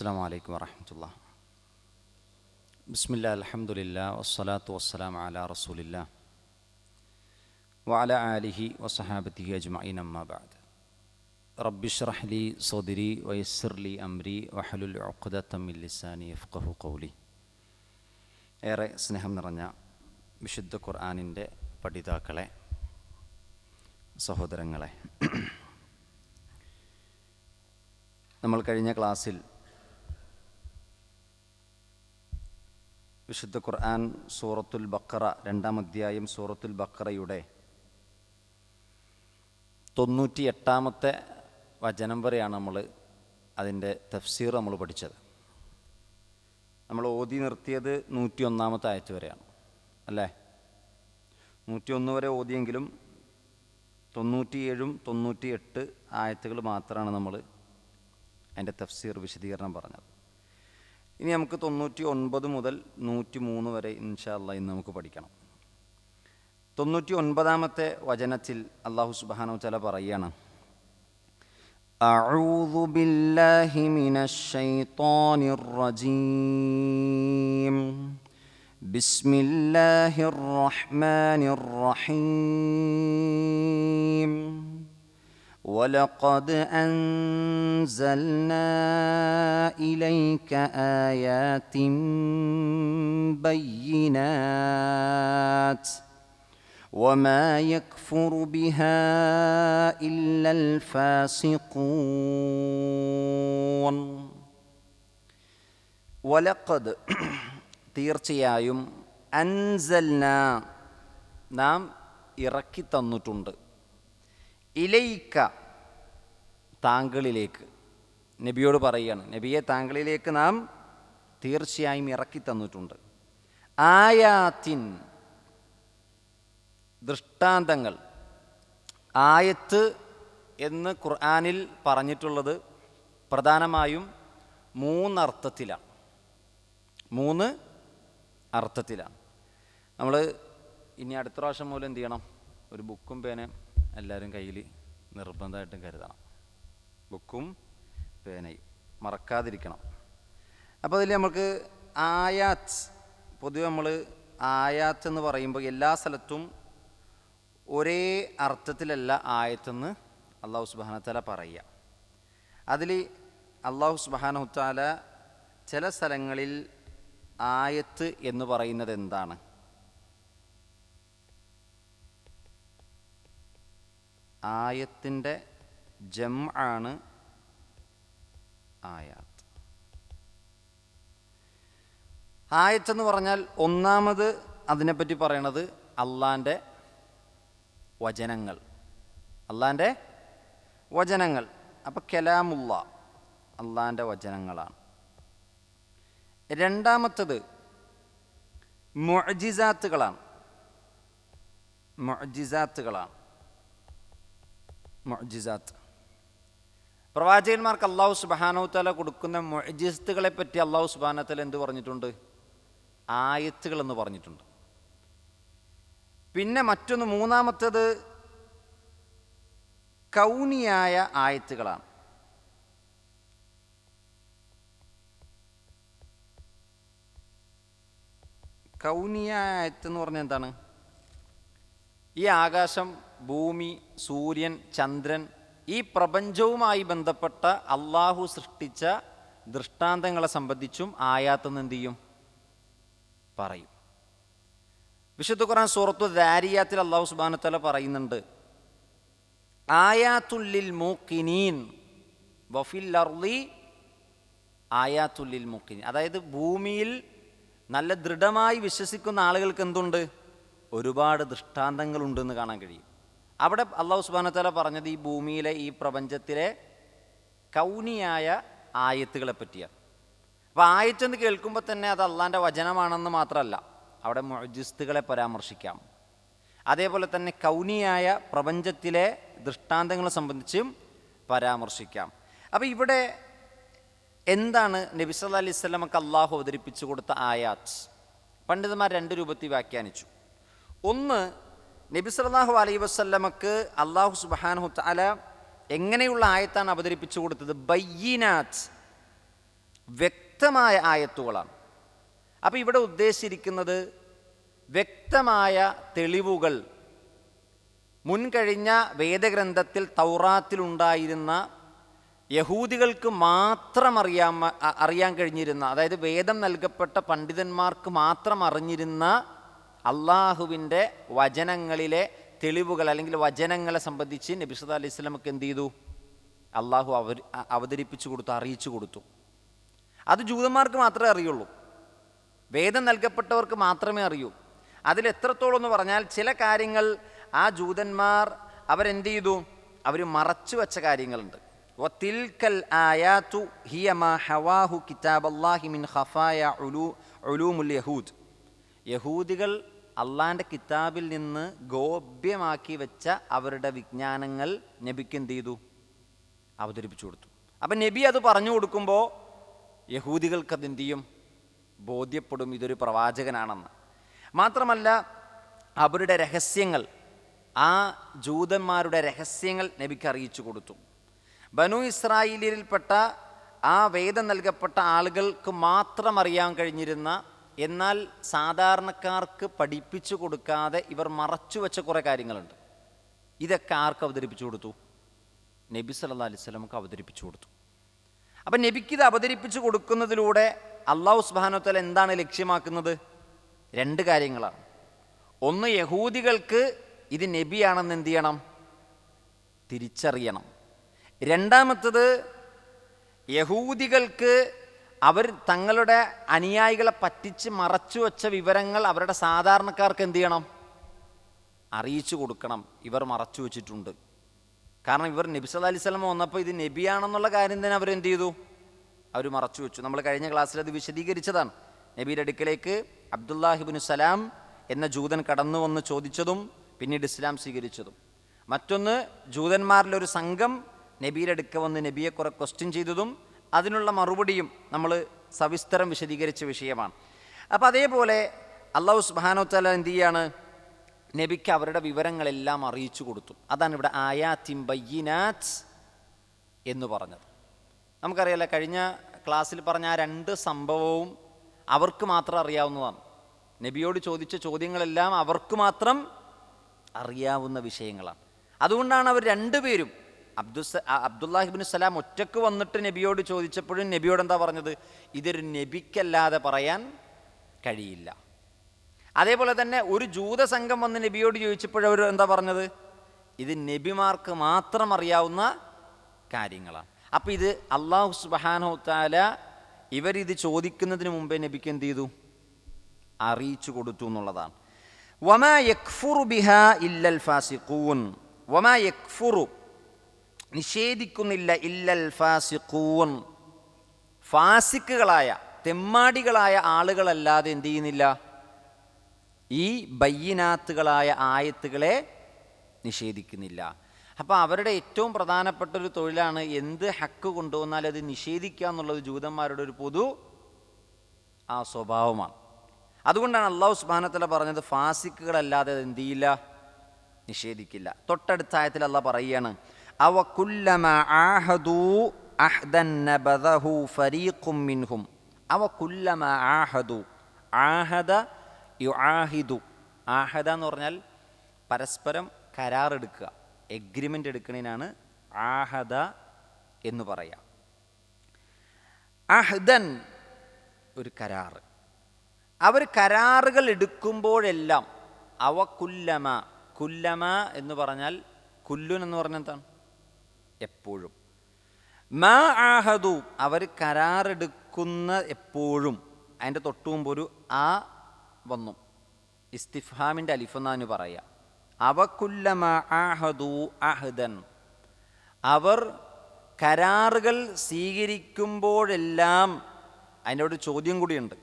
അസ്സലാമു അലൈക്കും വറഹ്മത്തുള്ളാഹി. ബിസ്മില്ലാ അൽഹംദുലില്ലാ വസ്സലാത്തു വസ്സലാമു അലാ റസൂലില്ലാ വഅലാ ആലിഹി വസഹാബത്തിഹി അജ്മഈൻ അമ്മാ ബഅദ്. റബ്ബിശ്റഹ് ലി സദ്രി വയസ്സിർ ലി അംരി വഹ്ലുൽ ഉഖ്ദതം മിൻ ലിസാനി യഫ്ഖഹു ഖൗലി. ഏറെ സ്നേഹം നിറഞ്ഞ വിശുദ്ധ ഖുർആനിൻ്റെ പഠിതാക്കളെ, സഹോദരങ്ങളെ, നമ്മൾ കഴിഞ്ഞ ക്ലാസ്സിൽ വിശുദ്ധ ഖുർആൻ സൂറത്തുൽ ബഖറ 2-ാം അധ്യായം സൂറത്തുൽ ബഖറയുടെ 98-ാമത്തെ വചനം വരെയാണ് അതിൻ്റെ തഫ്സീർ നമ്മൾ പഠിച്ചത്. നമ്മൾ ഓതി നിർത്തിയത് 101-ാമത്തെ ആയത്ത് വരെയാണ്, അല്ലേ? 101 വരെ ഓതിയെങ്കിലും 97 98 ആയത്തുകൾ മാത്രമാണ് നമ്മൾ അതിൻ്റെ തഫ്സീർ വിശദീകരണം പറഞ്ഞത്. ഇനി നമുക്ക് 99 മുതൽ 103 വരെ ഇൻഷാ അല്ലാഹ് ഇന്ന് നമുക്ക് പഠിക്കണം. 99-ാമത്തെ വചനത്തിൽ അല്ലാഹു സുബ്ഹാനഹു വ തആല പറയുകയാണ്, അഊദു ബില്ലാഹി മിനശ് ശൈത്വാനിർ റജീം ബിസ്മില്ലാഹിർ റഹ്മാനിർ റഹീം وَلَقَدْ أَنزَلْنَا إِلَيْكَ آيَاتٍ بَيِّنَاتٍ وَمَا يَكْفُرُ بِهَا إِلَّا الْفَاسِقُونَ. وَلَقَدْ തീർച്ചയായും അൻസൽന നാം ഇറക്കി തന്നിട്ടുണ്ട്, ഇലൈക്ക താങ്കളിലേക്ക്, നബിയോട് പറയുകയാണ്, നബിയെ താങ്കളിലേക്ക് നാം തീർച്ചയായും ഇറക്കി തന്നിട്ടുണ്ട്, ആയാത്തിൻ ദൃഷ്ടാന്തങ്ങൾ. ആയത്ത് എന്ന് ഖുർആനിൽ പറഞ്ഞിട്ടുള്ളത് പ്രധാനമായും 3 അർത്ഥത്തിലാണ്. 3 അർത്ഥത്തിലാണ്. നമ്മൾ ഇനി അടുത്ത പ്രാവശ്യം മൂലം എന്ത് ചെയ്യണം? ഒരു ബുക്കും പേനയും എല്ലാവരും കയ്യിൽ നിർബന്ധമായിട്ടും കരുതണം. ബുക്കും പേനയും മറക്കാതിരിക്കണം. അപ്പോൾ അതിൽ നമുക്ക് ആയാത്ത്, പൊതുവെ നമ്മൾ ആയാത്ത് എന്ന് പറയുമ്പോൾ എല്ലാ സ്ഥലത്തും ഒരേ അർത്ഥത്തിലല്ല ആയത്തെന്ന് അല്ലാഹു സുബ്ഹാനഹു വ തആല പറയുക. അതിൽ അല്ലാഹു സുബ്ഹാനഹു വ തആല ചില സ്ഥലങ്ങളിൽ ആയത്ത് എന്ന് പറയുന്നത് എന്താണ്? ആയത്തിൻ്റെ ജംആണ് ആയാത്ത്. ആയത്തെന്ന് പറഞ്ഞാൽ ഒന്നാമത് അതിനെപ്പറ്റി പറയണത് അള്ളാൻ്റെ വചനങ്ങൾ, അള്ളാൻ്റെ വചനങ്ങൾ. അപ്പം കലാമുള്ള അള്ളാൻ്റെ വചനങ്ങളാണ്. രണ്ടാമത്തത് മുഅ്ജിസാത്തുകളാണ്. മുഅ്ജിസാത്തുകളാണ് മുഅ്ജിസാത്ത്. പ്രവാചകന്മാർക്ക് അല്ലാഹു സുബ്ഹാനഹു വ തആല കൊടുക്കുന്ന മുഅ്ജിസത്തുകളെ പറ്റി അല്ലാഹു സുബ്ഹാനഹു വ തആല എന്ത് പറഞ്ഞിട്ടുണ്ട്? ആയത്തുകൾ എന്ന് പറഞ്ഞിട്ടുണ്ട്. പിന്നെ മറ്റൊന്ന്, മൂന്നാമത്തേത് കൗനിയായ ആയത്തുകളാണ്. കൗനിയായ ആയത്ത് എന്ന് പറഞ്ഞാൽ എന്താണ്? ഈ ആകാശം, ഭൂമി, സൂര്യൻ, ചന്ദ്രൻ, ഈ പ്രപഞ്ചവുമായി ബന്ധപ്പെട്ട അള്ളാഹു സൃഷ്ടിച്ച ദൃഷ്ടാന്തങ്ങളെ സംബന്ധിച്ചും ആയാത്തെന്ന് എന്ത് ചെയ്യും? പറയും. വിശുദ്ധ ഖുർആൻ സൂറത്തു ദാരിയാത്തിൽ അല്ലാഹു സുബ്ഹാനഹു വ തആല പറയുന്നുണ്ട്, ആയാത്തുൽ ലിൽ മൂഖിനീൻ വഫിൽ അർളി ആയാത്തുൽ ലിൽ മൂഖിനീൻ. അതായത് ഭൂമിയിൽ നല്ല ദൃഢമായി വിശ്വസിക്കുന്ന ആളുകൾക്ക് എന്തുണ്ട്? ഒരുപാട് ദൃഷ്ടാന്തങ്ങളുണ്ടെന്ന് കാണാൻ കഴിയും. അവിടെ അല്ലാഹു സുബ്ഹാനഹു വ തആല പറഞ്ഞത് ഈ ഭൂമിയിലെ, ഈ പ്രപഞ്ചത്തിലെ കൗനിയായ ആയത്തുകളെ പറ്റിയാണ്. അപ്പോൾ ആയത്തെന്ന് കേൾക്കുമ്പോൾ തന്നെ അത് അള്ളാൻ്റെ വചനമാണെന്ന് മാത്രമല്ല, അവിടെ മുഅ്ജിസത്തുകളെ പരാമർശിക്കാം. അതേപോലെ തന്നെ കൗനിയായ പ്രപഞ്ചത്തിലെ ദൃഷ്ടാന്തങ്ങളെ സംബന്ധിച്ചും പരാമർശിക്കാം. അപ്പോൾ ഇവിടെ എന്താണ് നബി സല്ലല്ലാഹു അലൈഹി വസല്ലമക്ക് അള്ളാഹു അവതരിപ്പിച്ചു കൊടുത്ത ആയാത്ത്? പണ്ഡിതന്മാർ 2 രൂപത്തിൽ വ്യാഖ്യാനിച്ചു. ഒന്ന്, നബി സല്ലല്ലാഹു അലൈഹി വസല്ലമക്ക് അല്ലാഹു സുബ്ഹാനഹു വ തആല എങ്ങനെയുള്ള ആയത്താണ് അവതരിപ്പിച്ചു കൊടുത്തത്? ബയ്യിനാത്ത്, വ്യക്തമായ ആയത്തുകളാണ്. അപ്പോൾ ഇവിടെ ഉദ്ദേശിച്ചിരിക്കുന്നത് വ്യക്തമായ തെളിവുകൾ മുൻകഴിഞ്ഞ വേദഗ്രന്ഥത്തിൽ തൗറാത്തിലുണ്ടായിരുന്ന യഹൂദികൾക്ക് മാത്രം അറിയാൻ കഴിഞ്ഞിരുന്ന, അതായത് വേദം നൽകപ്പെട്ട പണ്ഡിതന്മാർക്ക് മാത്രം അറിഞ്ഞിരുന്ന അള്ളാഹുവിൻ്റെ വചനങ്ങളിലെ തെളിവുകൾ അല്ലെങ്കിൽ വചനങ്ങളെ സംബന്ധിച്ച് നബി സല്ലല്ലാഹു അലൈഹി വസല്ലമക്ക് എന്ത് ചെയ്തു? അള്ളാഹു അവതരിപ്പിച്ചു കൊടുത്തു, അറിയിച്ചു കൊടുത്തു. അത് ജൂതന്മാർക്ക് മാത്രമേ അറിയുള്ളൂ, വേദം നൽകപ്പെട്ടവർക്ക് മാത്രമേ അറിയൂ. അതിലെത്രത്തോളം എന്ന് പറഞ്ഞാൽ ചില കാര്യങ്ങൾ ആ ജൂതന്മാർ അവരെന്ത് ചെയ്തു? അവർ മറച്ചു വച്ച കാര്യങ്ങളുണ്ട്. വതിൽക്കൽ ആയാതു ഹിയ മാ ഹവാഹു കിതാബല്ലാഹി മിൻ ഖഫായ ഉലൂമുൽ യഹൂദ്. യഹൂദികൾ അള്ളാഹിൻ്റെ കിതാബിൽ നിന്ന് ഗോപ്യമാക്കി വെച്ച അവരുടെ വിജ്ഞാനങ്ങൾ നബിക്ക് എന്ത് ചെയ്തു? അവതരിപ്പിച്ചു കൊടുത്തു. അപ്പം നബി അത് പറഞ്ഞു കൊടുക്കുമ്പോൾ യഹൂദികൾക്ക് അതെന്ത് ചെയ്യും? ബോധ്യപ്പെടും ഇതൊരു പ്രവാചകനാണെന്ന്. മാത്രമല്ല അവരുടെ രഹസ്യങ്ങൾ, ആ ജൂതന്മാരുടെ രഹസ്യങ്ങൾ നബിക്ക് അറിയിച്ചു കൊടുത്തു. ബനു ഇസ്രായേലിൽപ്പെട്ട ആ വേദം നൽകപ്പെട്ട ആളുകൾക്ക് മാത്രം അറിയാൻ കഴിഞ്ഞിരുന്ന, എന്നാൽ സാധാരണക്കാർക്ക് പഠിപ്പിച്ചു കൊടുക്കാതെ ഇവർ മറച്ചു വെച്ച കുറേ കാര്യങ്ങളുണ്ട്. ഇതൊക്കെ ആർക്ക് അവതരിപ്പിച്ചു കൊടുത്തു? നബി സല്ലല്ലാഹു അലൈഹി വസല്ലമക്ക് അവതരിപ്പിച്ചു കൊടുത്തു. അപ്പം നബിക്കിത് അവതരിപ്പിച്ചു കൊടുക്കുന്നതിലൂടെ അല്ലാഹു സുബ്ഹാനഹു വ തആല എന്താണ് ലക്ഷ്യമാക്കുന്നത്? രണ്ട് കാര്യങ്ങളാണ്. ഒന്ന്, യഹൂദികൾക്ക് ഇത് നബിയാണെന്ന് എന്ത് ചെയ്യണം? തിരിച്ചറിയണം. രണ്ടാമത്തത്, യഹൂദികൾക്ക് അവർ തങ്ങളുടെ അനുയായികളെ പറ്റിച്ച് മറച്ചു വച്ച വിവരങ്ങൾ അവരുടെ സാധാരണക്കാർക്ക് എന്ത് ചെയ്യണം? അറിയിച്ചു കൊടുക്കണം. ഇവർ മറച്ചു വച്ചിട്ടുണ്ട്. കാരണം ഇവർ നബി സല്ലല്ലാഹു അലൈഹി വസല്ലം വന്നപ്പോൾ ഇത് നബിയാണെന്നുള്ള കാര്യം തന്നെ അവരെന്ത് ചെയ്തു? അവർ മറച്ചു വെച്ചു. നമ്മൾ കഴിഞ്ഞ ക്ലാസ്സിൽ അത് വിശദീകരിച്ചതാണ്. നബിയുടെ അടുക്കലേക്ക് അബ്ദുല്ലാഹിബ്നു സലാം എന്ന ജൂതൻ കടന്നു വന്ന് ചോദിച്ചതും പിന്നീട് ഇസ്ലാം സ്വീകരിച്ചതും. മറ്റൊന്ന്, ജൂതന്മാരിലൊരു സംഘം നബിയുടെ അടുക്ക വന്ന് നബിയെ കുറെ ക്വസ്റ്റ്യൻ ചെയ്തതും അതിനുള്ള മറുപടിയും നമ്മൾ സവിസ്തരം വിശദീകരിച്ച വിഷയമാണ്. അപ്പം അതേപോലെ അല്ലാഹു സുബ്ഹാനഹു വ തആല എന്ത് ചെയ്യാണ്? നബിക്ക് അവരുടെ വിവരങ്ങളെല്ലാം അറിയിച്ചു കൊടുത്തു. അതാണ് ഇവിടെ ആയാത്തിൻ ബയ്യിനാത്ത് എന്ന് പറഞ്ഞത്. നമുക്കറിയാലോ, കഴിഞ്ഞ ക്ലാസ്സിൽ പറഞ്ഞ ആ രണ്ട് സംഭവവും അവർക്ക് മാത്രം അറിയാവുന്നതാണ്. നബിയോട് ചോദിച്ച ചോദ്യങ്ങളെല്ലാം അവർക്ക് മാത്രം അറിയാവുന്ന വിഷയങ്ങളാണ്. അതുകൊണ്ടാണ് അവർ രണ്ടുപേരും, അബ്ദുല്ലാഹിബ്നു സലാം ഒറ്റക്ക് വന്നിട്ട് നബിയോട് ചോദിച്ചപ്പോഴും നബിയോട് എന്താ പറഞ്ഞത്? ഇതൊരു നബിക്കല്ലാതെ പറയാൻ കഴിയില്ല. അതേപോലെ തന്നെ ഒരു ജൂതസംഘം വന്ന് നബിയോട് ചോദിച്ചപ്പോഴവർ എന്താ പറഞ്ഞത്? ഇത് നബിമാർക്ക് മാത്രം അറിയാവുന്ന കാര്യങ്ങളാണ്. അപ്പം ഇത് അല്ലാഹു സുബ്ഹാനഹു വ തആല ഇവരിത് ചോദിക്കുന്നതിന് മുമ്പേ നബിക്ക് എന്ത് ചെയ്തു? അറിയിച്ചു കൊടുത്തു എന്നുള്ളതാണ്. വമാ യക്ഫുറു ബിഹാ ഇല്ലൽ ഫാസിഖൂൻ. വമാ യക്ഫുറു, നിഷേധിക്കുന്നില്ല, ഇല്ലൽ ഫാസിഖൂൻ, ഫാസിക്കുകളായ തെമ്മാടികളായ ആളുകളല്ലാതെ എന്ത് ചെയ്യുന്നില്ല? ഈ ബയ്യിനാത്തുകളായ ആയത്തുകളെ നിഷേധിക്കുന്നില്ല. അപ്പോൾ അവരുടെ ഏറ്റവും പ്രധാനപ്പെട്ട ഒരു തൊഴിലാണ് എന്ത് ഹക്ക് കൊണ്ടുവന്നാൽ അത് നിഷേധിക്കുക എന്നുള്ളത് ജൂതന്മാരുടെ ഒരു പൊതു ആ സ്വഭാവമാണ്. അതുകൊണ്ടാണ് അല്ലാഹു സുബ്ഹാനഹു വ തആല പറഞ്ഞത് ഫാസിക്കുകളല്ലാതെ അത് എന്ത് ചെയ്യില്ല? നിഷേധിക്കില്ല. തൊട്ടടുത്ത ആയത്തിൽ അല്ലാഹ് പറയുകയാണ്, അവ കുല്ലമാ ആഹദു അഹ്ദൻ നബദഹു ഫരീഖും മിൻഹും. അവ കുല്ലമാ ആഹദു, ആഹദ യുആഹിദു. ആഹദ എന്ന് പറഞ്ഞാൽ പരസ്പരം കരാറെടുക്കുക, എഗ്രിമെൻ്റ് എടുക്കുന്നതിനാണ് ആഹദ എന്ന് പറയാം. അഹ്ദൻ, ഒരു കരാറ്. അവർ കരാറുകൾ എടുക്കുമ്പോഴെല്ലാം അവ കുല്ലമ, കുല്ലമ എന്ന് പറഞ്ഞാൽ കുല്ലുൻ എന്ന് പറഞ്ഞാൽ എന്താണ്? എപ്പോഴും. മാ ആഹദു, അവർ കരാറെടുക്കുന്ന എപ്പോഴും. അതിൻ്റെ തൊട്ടുമുമ്പ് ഒരു ആ വന്നു, ഇസ്തിഫ്ഹാമിൻ്റെ അലിഫ് എന്നാണ് പറയുക. അവ കുല്ലമ ആഹദു അഹ്ദൻ, അവർ കരാറുകൾ സ്വീകരിക്കുമ്പോഴെല്ലാം. അതിൻ്റെ ഒരു ചോദ്യം കൂടിയുണ്ട്.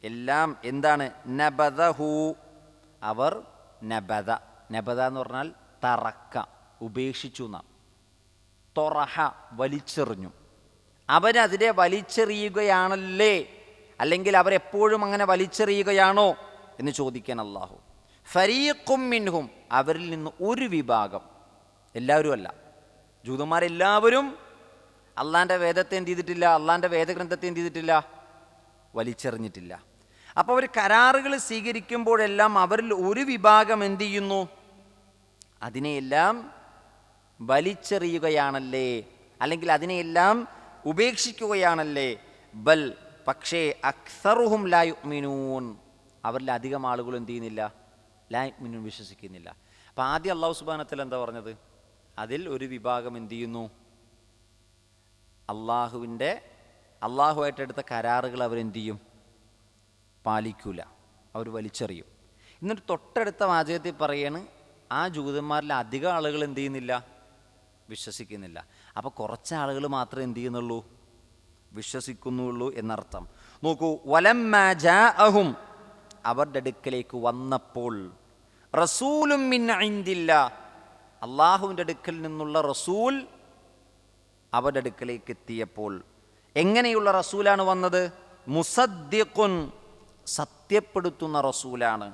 എല്ലാം എന്താണ്? നബദഹു, അവർ നബദ, നബദ എന്ന് പറഞ്ഞാൽ തറക്ക, ഉപേക്ഷിച്ചു എന്നാണ്. തൊറഹ, വലിച്ചെറിഞ്ഞു. അവരതിനെ വലിച്ചെറിയുകയാണല്ലേ, അല്ലെങ്കിൽ അവരെപ്പോഴും അങ്ങനെ വലിച്ചെറിയുകയാണോ എന്ന് ചോദിക്കാൻ അല്ലാഹു. ഫരീഖും മിൻഹും, അവരിൽ നിന്ന് ഒരു വിഭാഗം, എല്ലാവരും അല്ല, ജൂതന്മാരെല്ലാവരും അള്ളാൻ്റെ വേദത്തെ എന്ത് ചെയ്തിട്ടില്ല? അള്ളാൻ്റെ വേദഗ്രന്ഥത്തെ എന്ത് ചെയ്തിട്ടില്ല? വലിച്ചെറിഞ്ഞിട്ടില്ല. അപ്പോൾ അവർ കരാറുകൾ സ്വീകരിക്കുമ്പോഴെല്ലാം അവരിൽ ഒരു വിഭാഗം എന്ത് ചെയ്യുന്നു? അതിനെയെല്ലാം വലിച്ചെറിയുകയാണല്ലേ, അല്ലെങ്കിൽ അതിനെയെല്ലാം ഉപേക്ഷിക്കുകയാണല്ലേ. ബൽ, പക്ഷേ അക്സറുഹും ലാ യുഅ്മിനൂൻ, അവരിൽ അധികം ആളുകൾ എന്ത് ചെയ്യുന്നില്ല? ലാ യുഅ്മിനൂൻ, വിശ്വസിക്കുന്നില്ല. അപ്പം ആദ്യം അല്ലാഹു സുബ്ഹാനഹു വ തആല എന്താ പറഞ്ഞത്? അതിൽ ഒരു വിഭാഗം എന്ത് ചെയ്യുന്നു? അള്ളാഹുവായിട്ടെടുത്ത കരാറുകൾ അവരെന്ത് ചെയ്യും? പാലിക്കൂല, അവർ വലിച്ചെറിയും. എന്നിട്ട് തൊട്ടടുത്ത വാചകത്തിൽ പറയാണ് ആ ജൂതന്മാരിൽ അധികം ആളുകൾ എന്ത് ചെയ്യുന്നില്ല? വിശ്വസിക്കുന്നില്ല. അപ്പോൾ കുറച്ച് ആളുകൾ മാത്രമേ എന്ത് ചെയ്യുന്നുള്ളൂ? വിശ്വസിക്കുന്നുള്ളൂ എന്നർത്ഥം. നോക്കൂ, വലമ്മാ ജാഅഹും, അവരുടെ അടുക്കലേക്ക് വന്നപ്പോൾ, റസൂലും മിൻ ഇൻദില്ലാ, അള്ളാഹുവിൻ്റെ അടുക്കൽ നിന്നുള്ള റസൂൽ അവരുടെ അടുക്കലേക്ക് എത്തിയപ്പോൾ, എങ്ങനെയുള്ള റസൂലാണ് വന്നത്? മുസദ്ദിഖുൻ, സത്യപ്പെടുത്തുന്ന റസൂലാണ്.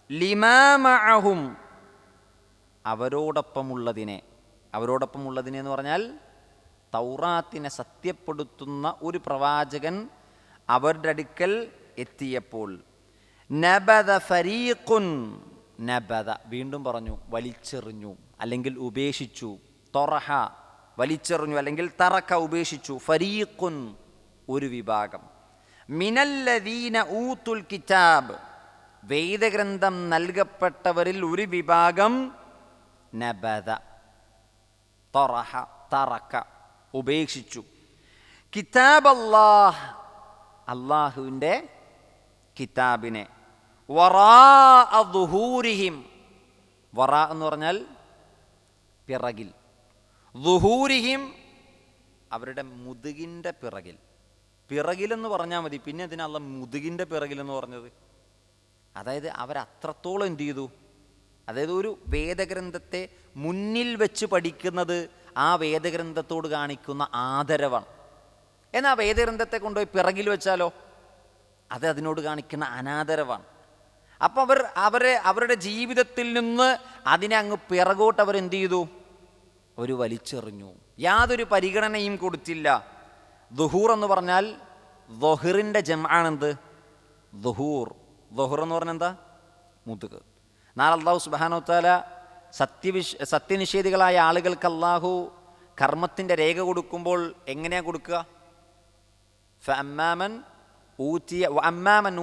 ലിമാ മഅഹും, അവരോടൊപ്പമുള്ളതിനെ എന്ന് പറഞ്ഞാൽ തൗറാത്തിനെ സത്യപ്പെടുത്തുന്ന ഒരു പ്രവാചകൻ അവരുടെ അടുക്കൽ എത്തിയപ്പോൾ, നബദ ഫരീഖുൻ, നബദ വീണ്ടും പറഞ്ഞു വലിച്ചെറിഞ്ഞു, അല്ലെങ്കിൽ ഉപേക്ഷിച്ചു. തൊറഹ വലിച്ചെറിഞ്ഞു, അല്ലെങ്കിൽ തറക്ക ഉപേക്ഷിച്ചു. ഫരീഖുൻ ഒരു വിഭാഗം. മിനല്ലദീന ഊത്തുൽ കിതാബ്, വേദഗ്രന്ഥം നൽകപ്പെട്ടവരിൽ ഒരു വിഭാഗം. നബദ, തൊറഹ, തറക്ക ഉപേക്ഷിച്ചു. കിതാബ് അല്ലാഹ്, അള്ളാഹുവിൻ്റെ കിതാബിനെ. വറാഅ ദുഹൂരിഹിം, വറാ എന്ന് പറഞ്ഞാൽ പിറകിൽ. ദുഹൂരിഹിം, അവരുടെ മുതുകിൻ്റെ പിറകിൽ. പിറകിലെന്ന് പറഞ്ഞാൽ മതി, പിന്നെ അതിന് അല്ല മുതുകിൻ്റെ പിറകിലെന്ന് പറഞ്ഞത്. അതായത് അവരത്രത്തോളം എന്ത് ചെയ്തു? അതായത് ഒരു വേദഗ്രന്ഥത്തെ മുന്നിൽ വെച്ച് പഠിക്കുന്നത് ആ വേദഗ്രന്ഥത്തോട് കാണിക്കുന്ന ആദരവാണ്. എന്നാൽ വേദഗ്രന്ഥത്തെ കൊണ്ടുപോയി പിറകിൽ വെച്ചാലോ അത് അതിനോട് കാണിക്കുന്ന അനാദരവാണ്. അപ്പം അവരുടെ ജീവിതത്തിൽ നിന്ന് അതിനെ അങ്ങ് പിറകോട്ട് അവരെന്ത് ചെയ്തു? ഒരു വലിച്ചെറിഞ്ഞു, യാതൊരു പരിഗണനയും കൊടുത്തില്ല. ദുഹൂർ എന്ന് പറഞ്ഞാൽ ദൊഹറിൻ്റെ ജംആണെന്ത്? ദുഹൂർ. ദുഹൂർ എന്ന് പറഞ്ഞാൽ എന്താ? മുതുക്. നാളെ അല്ലാഹു സുബ്ഹാനഹു വ തആല സത്യനിഷേധികളായ ആളുകൾക്ക് അല്ലാഹു കർമ്മത്തിൻ്റെ രേഖ കൊടുക്കുമ്പോൾ എങ്ങനെയാണ് കൊടുക്കുക? ഫഅമ്മാമൻ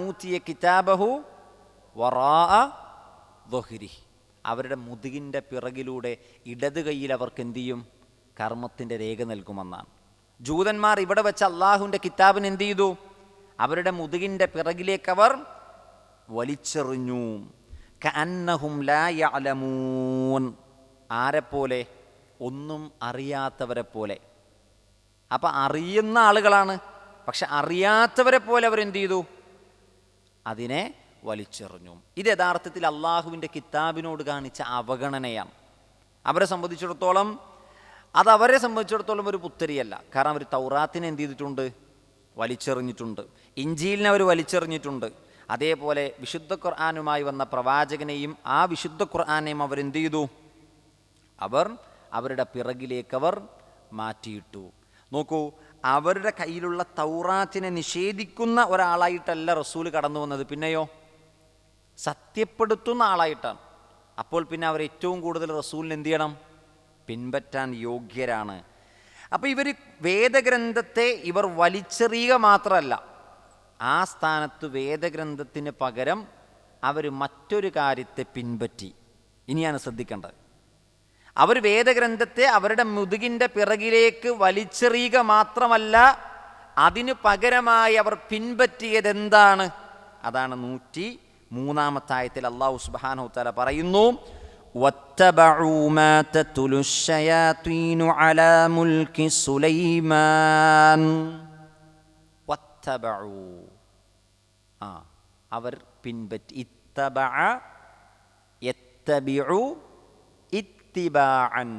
ഊതിയ കിതാബഹു വറാഅ ദുഹ്രിഹി, അവരുടെ മുതുകിൻ്റെ പിറകിലൂടെ ഇടത് കൈയിൽ അവർക്ക് എന്ത് ചെയ്യും? കർമ്മത്തിൻ്റെ രേഖ നൽകുമെന്നാണ്. ജൂതന്മാർ ഇവിടെ വെച്ച് അള്ളാഹുവിൻ്റെ കിതാബിന് എന്ത് ചെയ്തു? അവരുടെ മുതുകിൻ്റെ പിറകിലേക്ക് അവർ വലിച്ചെറിഞ്ഞു. കഅന്നഹും ലാ യഅലമൂൻ, ആരെപ്പോലെ? ഒന്നും അറിയാത്തവരെ പോലെ. അപ്പം അറിയുന്ന ആളുകളാണ്, പക്ഷെ അറിയാത്തവരെ പോലെ അവരെന്ത് ചെയ്തു? അതിനെ വലിച്ചെറിഞ്ഞു. ഇത് യഥാർത്ഥത്തിൽ അള്ളാഹുവിൻ്റെ കിതാബിനോട് കാണിച്ച അവഗണനയാണ്. അവരെ സംബന്ധിച്ചിടത്തോളം ഒരു പുത്തരിയല്ല. കാരണം അവർ തൗറാത്തിനെ എന്ത് ചെയ്തിട്ടുണ്ട്? വലിച്ചെറിഞ്ഞിട്ടുണ്ട്. ഇഞ്ചീലിനെ അവർ വലിച്ചെറിഞ്ഞിട്ടുണ്ട്. അതേപോലെ വിശുദ്ധ ഖുർആനുമായി വന്ന പ്രവാചകനെയും ആ വിശുദ്ധ ഖുർആനെയും അവരെന്ത് ചെയ്തു? അവരുടെ പിറകിലേക്ക് അവർ മാറ്റിയിട്ടു. നോക്കൂ, അവരുടെ കയ്യിലുള്ള തൗറാത്തിനെ നിഷേധിക്കുന്ന ഒരാളായിട്ടല്ല റസൂൽ കടന്നു വന്നത്, പിന്നെയോ സത്യപ്പെടുത്തുന്ന ആളായിട്ടാണ്. അപ്പോൾ പിന്നെ അവർ ഏറ്റവും കൂടുതൽ റസൂലിന് എന്ത് ചെയ്യണം? പിൻപറ്റാൻ യോഗ്യരാണ്. അപ്പോൾ ഇവർ വേദഗ്രന്ഥത്തെ ഇവർ വലിച്ചെറിയുക മാത്രമല്ല, ആ സ്ഥാനത്ത് വേദഗ്രന്ഥത്തിന് പകരം അവർ മറ്റൊരു കാര്യത്തെ പിൻപറ്റി. ഇനിയാണ് ശ്രദ്ധിക്കേണ്ടത്. അവർ വേദഗ്രന്ഥത്തെ അവരുടെ മുതുകിൻ്റെ പിറകിലേക്ക് വലിച്ചെറിയുക മാത്രമല്ല, അതിനു പകരമായി അവർ പിൻപറ്റിയത് എന്താണ്? അതാണ് 103-ാമത്തെ ആയത്തിൽ അല്ലാഹു സുബ്ഹാനഹു വ തആല പറയുന്നു, വത്തബഉ മാ തത്ലു ശയാതീനു അലാ മുൽക്കി സുലൈമാൻ. വത്തബഉ, അവർ പിൻപറ്റി. ഇത്തബഅ യത്തബിഉ ഇത്തിബാഅൻ.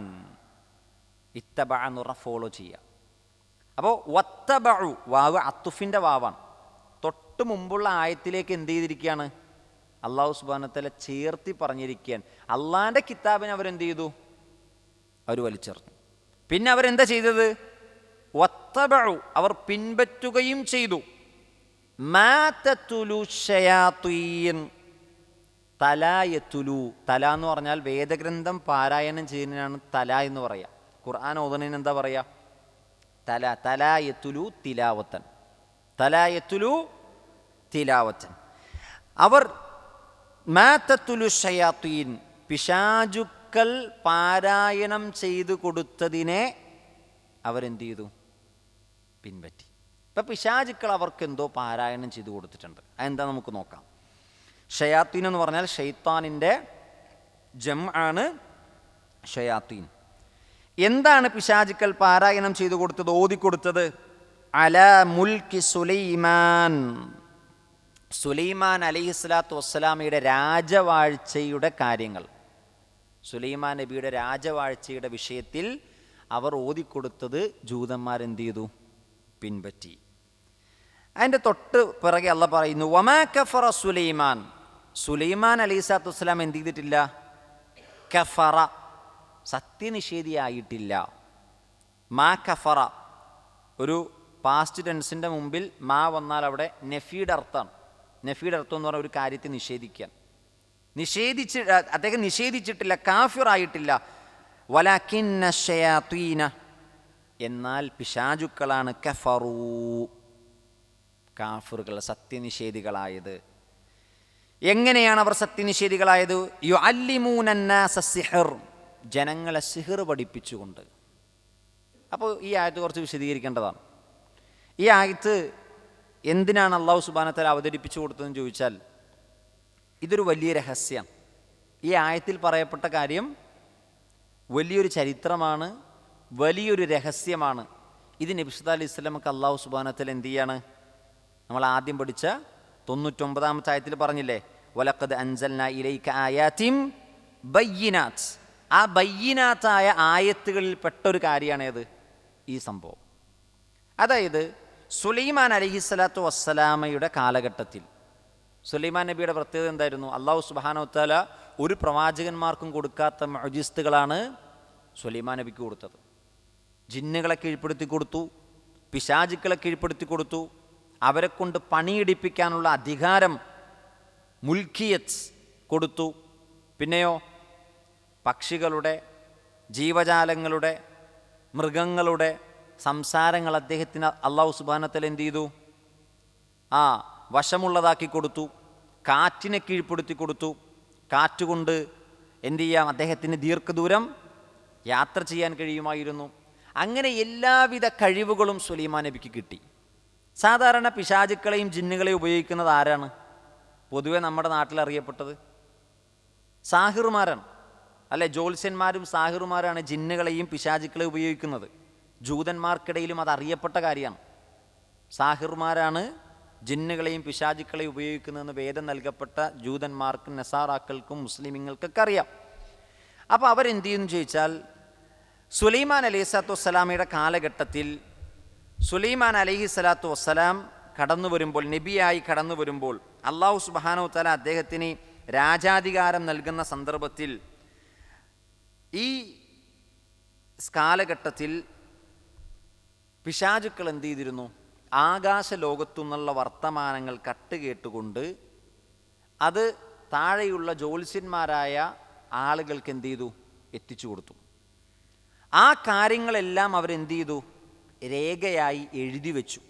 ഇത്തബഅ എന്ന് പറഞ്ഞാൽ ഫോളോ ചെയ്യുക. അപ്പോൾ വത്തബഉ, വാവ് അത്തുഫിൻ്റെ വാവാണ്. തൊട്ട് മുമ്പുള്ള ആയത്തിലേക്ക് എന്ത് ചെയ്തിരിക്കുകയാണ്? അല്ലാഹു സുബ്ഹാനഹു വ തആല ചേർത്തി പറഞ്ഞിരിക്കുകയാണ്. അള്ളാൻ്റെ കിതാബിനെ അവരെന്ത് ചെയ്തു? അവർ വലിച്ചെറിഞ്ഞു. പിന്നെ അവരെന്താ ചെയ്തത്? വത്തബഉ അവർ പിൻപറ്റുകയും ചെയ്തു മാ തത്ലു ശയാത്തീൻ തലായത്തുലു. തല എന്ന് പറഞ്ഞാൽ വേദഗ്രന്ഥം പാരായണം ചെയ്യുന്നതിനാണ് തല എന്ന് പറയുക. ഖുർആൻ ഓതുന്നതിന് എന്താ പറയുക? തല. തലായത്തുലു തിലാവത്തൻ. തലായത്തുലു തിലാവത്തൻ. അവർ മാ തത്ലു ശയാത്തീൻ പിശാചുക്കൾ പാരായണം ചെയ്തു കൊടുത്തതിനെ അവരെന്ത് ചെയ്തു? പിൻപറ്റി. ഇപ്പം പിശാചുക്കൾ അവർക്ക് എന്തോ പാരായണം ചെയ്തു കൊടുത്തിട്ടുണ്ട്. അതെന്താ നമുക്ക് നോക്കാം. ഷയാത്തീൻ എന്ന് പറഞ്ഞാൽ ഷെയ്ത്താനിൻ്റെ ജംആണ് ഷയാത്തീൻ. എന്താണ് പിശാചുക്കൾ പാരായണം ചെയ്തു കൊടുത്തത്, ഓതിക്കൊടുത്തത്? അലാ മുൽക്കി സുലൈമാൻ. സുലൈമാൻ അലൈഹിസ്സലാത്തു വസ്സലാമയുടെ രാജവാഴ്ചയുടെ കാര്യങ്ങൾ, സുലൈമാൻ നബിയുടെ രാജവാഴ്ചയുടെ വിഷയത്തിൽ അവർ ഓതിക്കൊടുത്തത് ജൂതന്മാരെന്ത് ചെയ്തു? പിൻപറ്റി. അതിൻ്റെ തൊട്ട് പിറകെ അള്ളാഹ് പറയുന്നു വമാ കഫറ സുലൈമാൻ. സുലൈമാൻ അലൈഹിസ്സലാത്തു വസ്സലാം എന്ത് ചെയ്തിട്ടില്ല? കഫറ, സത്യനിഷേധിയായിട്ടില്ല. മാ കഫറ ഒരു പാസ്റ്റ് ടെൻസിൻ്റെ മുമ്പിൽ മാ വന്നാൽ അവിടെ നഫിയുടെ അർത്ഥമാണ്. നഫിയുടെ അർത്ഥം എന്ന് പറഞ്ഞാൽ ഒരു കാര്യത്തെ നിഷേധിക്കാൻ. അദ്ദേഹം നിഷേധിച്ചിട്ടില്ല, കാഫിറായിട്ടില്ല. വലാകിന്ന ശയാത്തീന, എന്നാൽ പിശാചുക്കളാണ് കഫറൂ, കാഫിറുകൾ, സത്യനിഷേധികളായത്. എങ്ങനെയാണ് അവർ സത്യനിഷേധികളായത്? യുഅല്ലിമൂനന്നാസ സിഹ്ർ, ജനങ്ങളെ സിഹ്ർ പഠിപ്പിച്ചുകൊണ്ട്. അപ്പോൾ ഈ ആയത്ത് കുറച്ച് വിശദീകരിക്കേണ്ടതാണ്. ഈ ആയത്ത് എന്തിനാണ് അള്ളാഹു സുബ്ഹാനഹു വ തആല അവതരിപ്പിച്ചു കൊടുത്തതെന്ന് ചോദിച്ചാൽ ഇതൊരു വലിയ രഹസ്യമാണ്. ഈ ആയത്തിൽ പറയപ്പെട്ട കാര്യം വലിയൊരു ചരിത്രമാണ്, വലിയൊരു രഹസ്യമാണ്. ഇത് നബി സല്ലല്ലാഹു അലൈഹി വസല്ലമക്ക് അള്ളാഹു സുബ്ഹാനഹു വ തആല എന്ത് ചെയ്യാണ്? നമ്മൾ ആദ്യം പഠിച്ച 99-ാമത്തെ ആയത്തിൽ പറഞ്ഞില്ലേ, വലഖദ് അൻസൽനാ ഇലൈക ആയാതിൻ ബയ്യിനാത്ത്. ആ ബയ്യിനാത്തായ ആയത്തുകളിൽ പെട്ടൊരു കാര്യമാണ് ഏത്? ഈ സംഭവം. അതായത് സുലൈമാൻ അലൈഹിസ്സലാത്തു വസ്സലാമയുടെ കാലഘട്ടത്തിൽ സുലൈമാൻ നബിയുടെ പ്രത്യേകത എന്തായിരുന്നു? അള്ളാഹു സുബ്ഹാനഹു വ തആല ഒരു പ്രവാചകന്മാർക്കും കൊടുക്കാത്ത മുഅ്ജിസത്തുകളാണ് സുലൈമാൻ നബിക്ക് കൊടുത്തത്. ജിന്നുകളെ കീഴ്പ്പെടുത്തി കൊടുത്തു, പിശാചുക്കളെ കീഴ്പ്പെടുത്തി കൊടുത്തു, അവരെ കൊണ്ട് പണിയെടുപ്പിക്കാനുള്ള അധികാരം മുൽക്കിയത്ത് കൊടുത്തു. പിന്നെയോ പക്ഷികളുടെ, ജീവജാലങ്ങളുടെ, മൃഗങ്ങളുടെ സംസാരങ്ങൾ അദ്ദേഹത്തിന് അള്ളാഹു സുബ്ഹാനഹു വ തആല എന്ത് ചെയ്തു? വശമുള്ളതാക്കി കൊടുത്തു. കാറ്റിനെ കീഴ്പ്പെടുത്തി കൊടുത്തു. കാറ്റുകൊണ്ട് എന്തു ചെയ്യാം? അദ്ദേഹത്തിന് ദീർഘദൂരം യാത്ര ചെയ്യാൻ കഴിയുമായിരുന്നു. അങ്ങനെ എല്ലാവിധ കഴിവുകളും സുലൈമാൻ നബിക്ക് കിട്ടി. സാധാരണ പിശാചുക്കളെയും ജിന്നുകളെയും ഉപയോഗിക്കുന്നത് ആരാണ്? പൊതുവെ നമ്മുടെ നാട്ടിൽ അറിയപ്പെട്ടത് സാഹിറുമാരാണ്, അല്ലെ? ജ്യോത്സ്യന്മാരും സാഹിറുമാരാണ് ജിന്നുകളെയും പിശാചുക്കളെയും ഉപയോഗിക്കുന്നത്. ജൂതന്മാർക്കിടയിലും അത് അറിയപ്പെട്ട കാര്യമാണ്. സാഹിറുമാരാണ് ജിന്നുകളെയും പിശാചുക്കളെയും ഉപയോഗിക്കുന്നതെന്ന് വേദം നൽകപ്പെട്ട ജൂതന്മാർക്കും നസാറാക്കൾക്കും മുസ്ലിമീങ്ങൾക്കൊക്കെ അറിയാം. അപ്പോൾ അവരെന്ത് ചെയ്യുമെന്ന് ചോദിച്ചാൽ, സുലൈമാൻ അലൈഹിസ്സലാത്തു വസ്സലാമയുടെ കാലഘട്ടത്തിൽ സുലൈമാൻ അലൈഹിസ്സലാത്തു വസ്സലാം കടന്നു വരുമ്പോൾ, നബിയായി കടന്നു വരുമ്പോൾ, അള്ളാഹു സുബ്ഹാനഹു വ തആല അദ്ദേഹത്തിന് രാജാധികാരം നൽകുന്ന സന്ദർഭത്തിൽ ഈ കാലഘട്ടത്തിൽ പിശാചുക്കൾ എന്ത് ചെയ്തിരുന്നു? ആകാശ ലോകത്തു നിന്നുള്ള വർത്തമാനങ്ങൾ കട്ടുകേട്ടുകൊണ്ട് അത് താഴെയുള്ള ജ്യോത്സ്യന്മാരായ ആളുകൾക്ക് എന്ത് ചെയ്തു? എത്തിച്ചു കൊടുത്തു. ആ കാര്യങ്ങളെല്ലാം അവരെന്ത് ചെയ്തു? രേഖയായി എഴുതി വെച്ചു.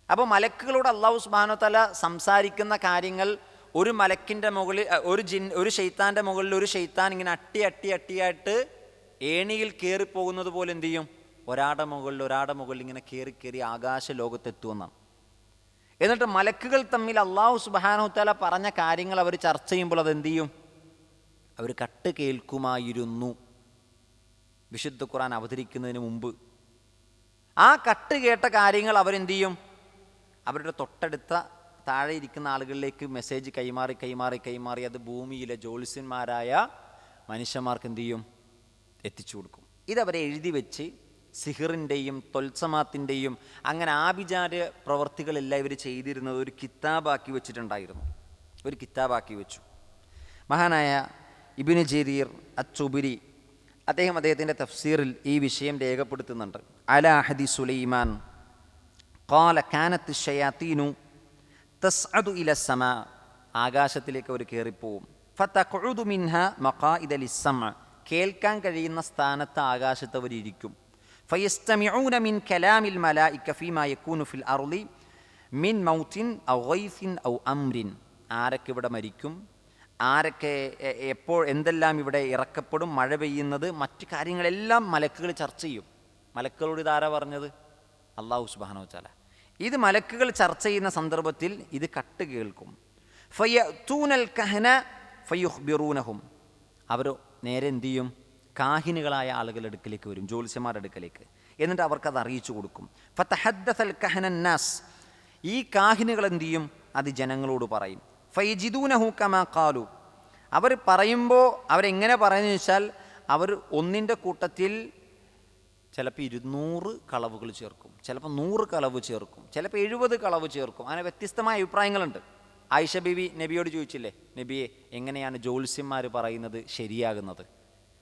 അപ്പോൾ മലക്കുകളോട് അള്ളാഹു സുബ്ഹാനഹു വ തആല സംസാരിക്കുന്ന കാര്യങ്ങൾ ഒരു മലക്കിൻ്റെ മുകളിൽ, ഒരു ശൈത്താൻ്റെ മുകളിൽ ഒരു ശൈത്താൻ ഇങ്ങനെ അട്ടിയായിട്ട് ഏണിയിൽ കയറിപ്പോകുന്നത് പോലെ എന്ത് ചെയ്യും? ഒരാടെ മുകളിൽ ഇങ്ങനെ കയറി ആകാശ ലോകത്തെത്തുമെന്നാണ്. എന്നിട്ട് മലക്കുകൾ തമ്മിൽ അള്ളാഹു സുബ്ഹാനഹു വ തആല പറഞ്ഞ കാര്യങ്ങൾ അവർ ചർച്ച ചെയ്യുമ്പോൾ അതെന്ത് ചെയ്യും? അവർ കട്ട് കേൾക്കുമായിരുന്നു വിശുദ്ധ ഖുർആൻ അവതരിക്കുന്നതിന് മുമ്പ്. ആ കട്ട് കേട്ട കാര്യങ്ങൾ അവരെന്ത് ചെയ്യും? അവരുടെ തൊട്ടടുത്ത താഴെ ഇരിക്കുന്ന ആളുകളിലേക്ക് മെസ്സേജ് കൈമാറി അത് ഭൂമിയിലെ ജ്യോത്സ്യന്മാരായ മനുഷ്യന്മാർക്ക് എന്ത് ചെയ്യും? എത്തിച്ചു കൊടുക്കും. ഇതവരെ എഴുതി വെച്ച് സിഹിറിൻ്റെയും തൊൽസമാത്തിൻ്റെയും അങ്ങനെ ആഭിചാര പ്രവർത്തികളെല്ലാം ഇവർ ചെയ്തിരുന്നത് ഒരു കിതാബാക്കി വെച്ചിട്ടുണ്ടായിരുന്നു. ഒരു കിതാബാക്കി വെച്ചു. മഹാനായ ഇബ്നു ജരീർ അത്ത്-തുബരി അദ്ദേഹത്തിൻ്റെ തഫ്സീറിൽ ഈ വിഷയം രേഖപ്പെടുത്തുന്നുണ്ട്. അലാ ഹദി സുലൈമാൻ ഖാല കാനത്ത് ഷയാത്തീനു തസ്അദു ഇല സമാ, ആകാശത്തിലേക്ക് അവർ കയറിപ്പോവും. ഫതഖഉദു മിൻഹ മഖാഇദ ലിസ്സമഅ, കേൾക്കാൻ കഴിയുന്ന സ്ഥാനത്ത് ആകാശത്ത് അവരിയ്ക്കും. ഫയസ്തമിഊന മിൻ കലാമിൽ മലായിക ഫീമാ യകൂനു ഫിൽ അർളി മിൻ മൗത്തിൻ ഔ ഗൈസിൻ ഔ അംരിൻ, ആരൊക്കെ ഇവിടെ മരിക്കും, ആരൊക്കെ എപ്പോൾ എന്തെല്ലാം ഇവിടെ ഇറക്കപ്പെടും, മഴ പെയ്യുന്നത്, മറ്റു കാര്യങ്ങളെല്ലാം മലക്കുകൾ ചർച്ച ചെയ്യും. മലക്കുകളോട് ഇതാരാ പറഞ്ഞത്? അല്ലാഹു സുബ്ഹാനഹു വ തആല. ഇത് മലക്കുകൾ ചർച്ച ചെയ്യുന്ന സന്ദർഭത്തിൽ ഇത് കട്ട് കേൾക്കും. ഫയതൂനൽ കഹന ഫയുഖ്ബിറൂനഹും, അവർ നേരെ എന്തു ചെയ്യും? കാഹിനുകളായ ആളുകളുടെ അടുക്കലേക്ക് വരും, ജ്യോത്സ്യന്മാരുടെ അടുക്കലേക്ക്. എന്നിട്ട് അവർക്കത് അറിയിച്ചു കൊടുക്കും. ഫതഹദ്ദസൽ കഹനന്നാസ്, ഈ കാഹിനുകൾ എന്തു ചെയ്യും? അത് ജനങ്ങളോട് പറയും. ഫയജിദൂനഹു കമാ ഖാലു, അവർ പറയുമ്പോൾ അവരെങ്ങനെ പറയുന്നത് വെച്ചാൽ, അവർ ഒന്നിൻ്റെ കൂട്ടത്തിൽ ചിലപ്പോൾ 200 കളവുകൾ ചേർക്കും, ചിലപ്പോൾ 100 കളവ് ചേർക്കും, ചിലപ്പോൾ 70 കളവ് ചേർക്കും. അങ്ങനെ വ്യത്യസ്തമായ അഭിപ്രായങ്ങളുണ്ട്. ആയിഷ ബീവി നബിയോട് ചോദിച്ചില്ലേ, നബിയെ എങ്ങനെയാണ് ജ്യോത്സ്യന്മാർ പറയുന്നത് ശരിയാകുന്നത്?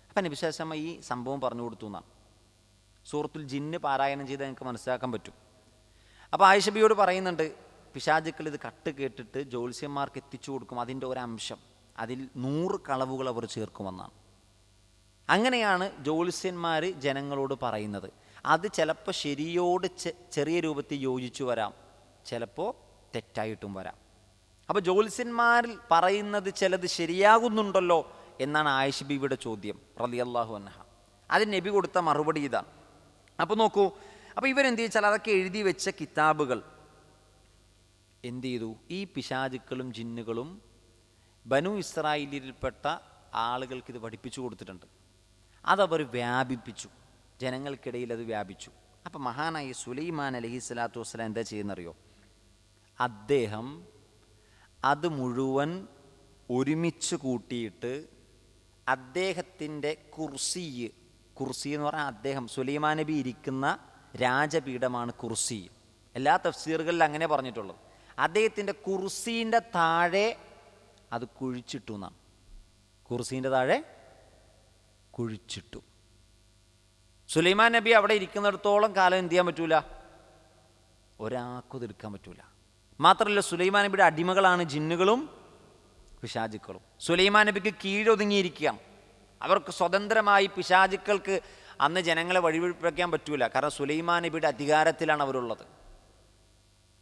അപ്പം നബി സ്വല്ലല്ലാഹു അലൈഹി വസല്ലം ഈ സംഭവം പറഞ്ഞു കൊടുത്തു എന്നാണ്. സൂറത്തുൽ ജിന്ന് പാരായണം ചെയ്താൽ നിങ്ങൾക്ക് മനസ്സിലാക്കാൻ പറ്റും. അപ്പോൾ ആയിഷ ബീവിയോട് പറയുന്നുണ്ട്, പിശാചുക്കൾ ഇത് കട്ട് കേട്ടിട്ട് ജ്യോത്സ്യന്മാർക്ക് എത്തിച്ചു കൊടുക്കും, അതിൻ്റെ ഒരംശം, അതിൽ 100 കളവുകൾ അവർ ചേർക്കുമെന്നാണ്. അങ്ങനെയാണ് ജ്യോത്സ്യന്മാർ ജനങ്ങളോട് പറയുന്നത്. അത് ചിലപ്പോൾ ശരിയോട് ചെറിയ രൂപത്തിൽ യോജിച്ചു വരാം, ചിലപ്പോൾ തെറ്റായിട്ടും വരാം. അപ്പോൾ ജ്യോത്സ്യന്മാരിൽ പറയുന്നത് ചിലത് ശരിയാകുന്നുണ്ടല്ലോ എന്നാണ് ആയിഷ ബീവിയുടെ ചോദ്യം റളിയല്ലാഹു അൻഹ. അതിന് നബി കൊടുത്ത മറുപടി ഇതാണ്. അപ്പോൾ നോക്കൂ, അപ്പോൾ ഇവരെന്ത് ചെയ്ച്ചാൽ അതൊക്കെ എഴുതി വെച്ച കിതാബുകൾ എന്തു ചെയ്തു? ഈ പിശാചുക്കളും ജിന്നുകളും ബനു ഇസ്രായേലിൽപ്പെട്ട ആളുകൾക്ക് ഇത് പഠിപ്പിച്ചു കൊടുത്തിട്ടുണ്ട്. അതവർ വ്യാപിപ്പിച്ചു, ജനങ്ങൾക്കിടയിൽ അത് വ്യാപിച്ചു. അപ്പം മഹാനായ സുലൈമാൻ അലൈഹിസ്സലാത്തു വസ്സലാം എന്താ ചെയ്യുന്നറിയോ? അദ്ദേഹം അത് മുഴുവൻ ഒരുമിച്ച് കൂട്ടിയിട്ട് അദ്ദേഹത്തിൻ്റെ കുർസി എന്ന് പറഞ്ഞാൽ അദ്ദേഹം സുലൈമാൻ നബി ഇരിക്കുന്ന രാജപീഠമാണ് കുർസി. എല്ലാ തഫ്സീറുകളിലും അങ്ങനെ പറഞ്ഞിട്ടുള്ളത്. അദ്ദേഹത്തിൻ്റെ കുർസീൻ്റെ താഴെ അത് കുഴിച്ചിട്ടു എന്നാണ്. കുർസീൻ്റെ താഴെ കുഴിച്ചിട്ടു. സുലൈമാൻ നബി അവിടെ ഇരിക്കുന്നിടത്തോളം കാലം എന്ത് ചെയ്യാൻ പറ്റൂല? ഒരാൾക്കും ഇത് എടുക്കാൻ പറ്റൂല. മാത്രമല്ല സുലൈമാൻ നബിയുടെ അടിമകളാണ് ജിന്നുകളും പിശാചുക്കളും. സുലൈമാൻ നബിക്ക് കീഴൊതുങ്ങിയിരിക്കുകയാണ്. അവർക്ക് സ്വതന്ത്രമായി പിശാചുക്കൾക്ക് അന്ന് ജനങ്ങളെ വഴിവെക്കാൻ പറ്റൂല. കാരണം സുലൈമാൻ നബിയുടെ അധികാരത്തിലാണ് അവരുള്ളത്.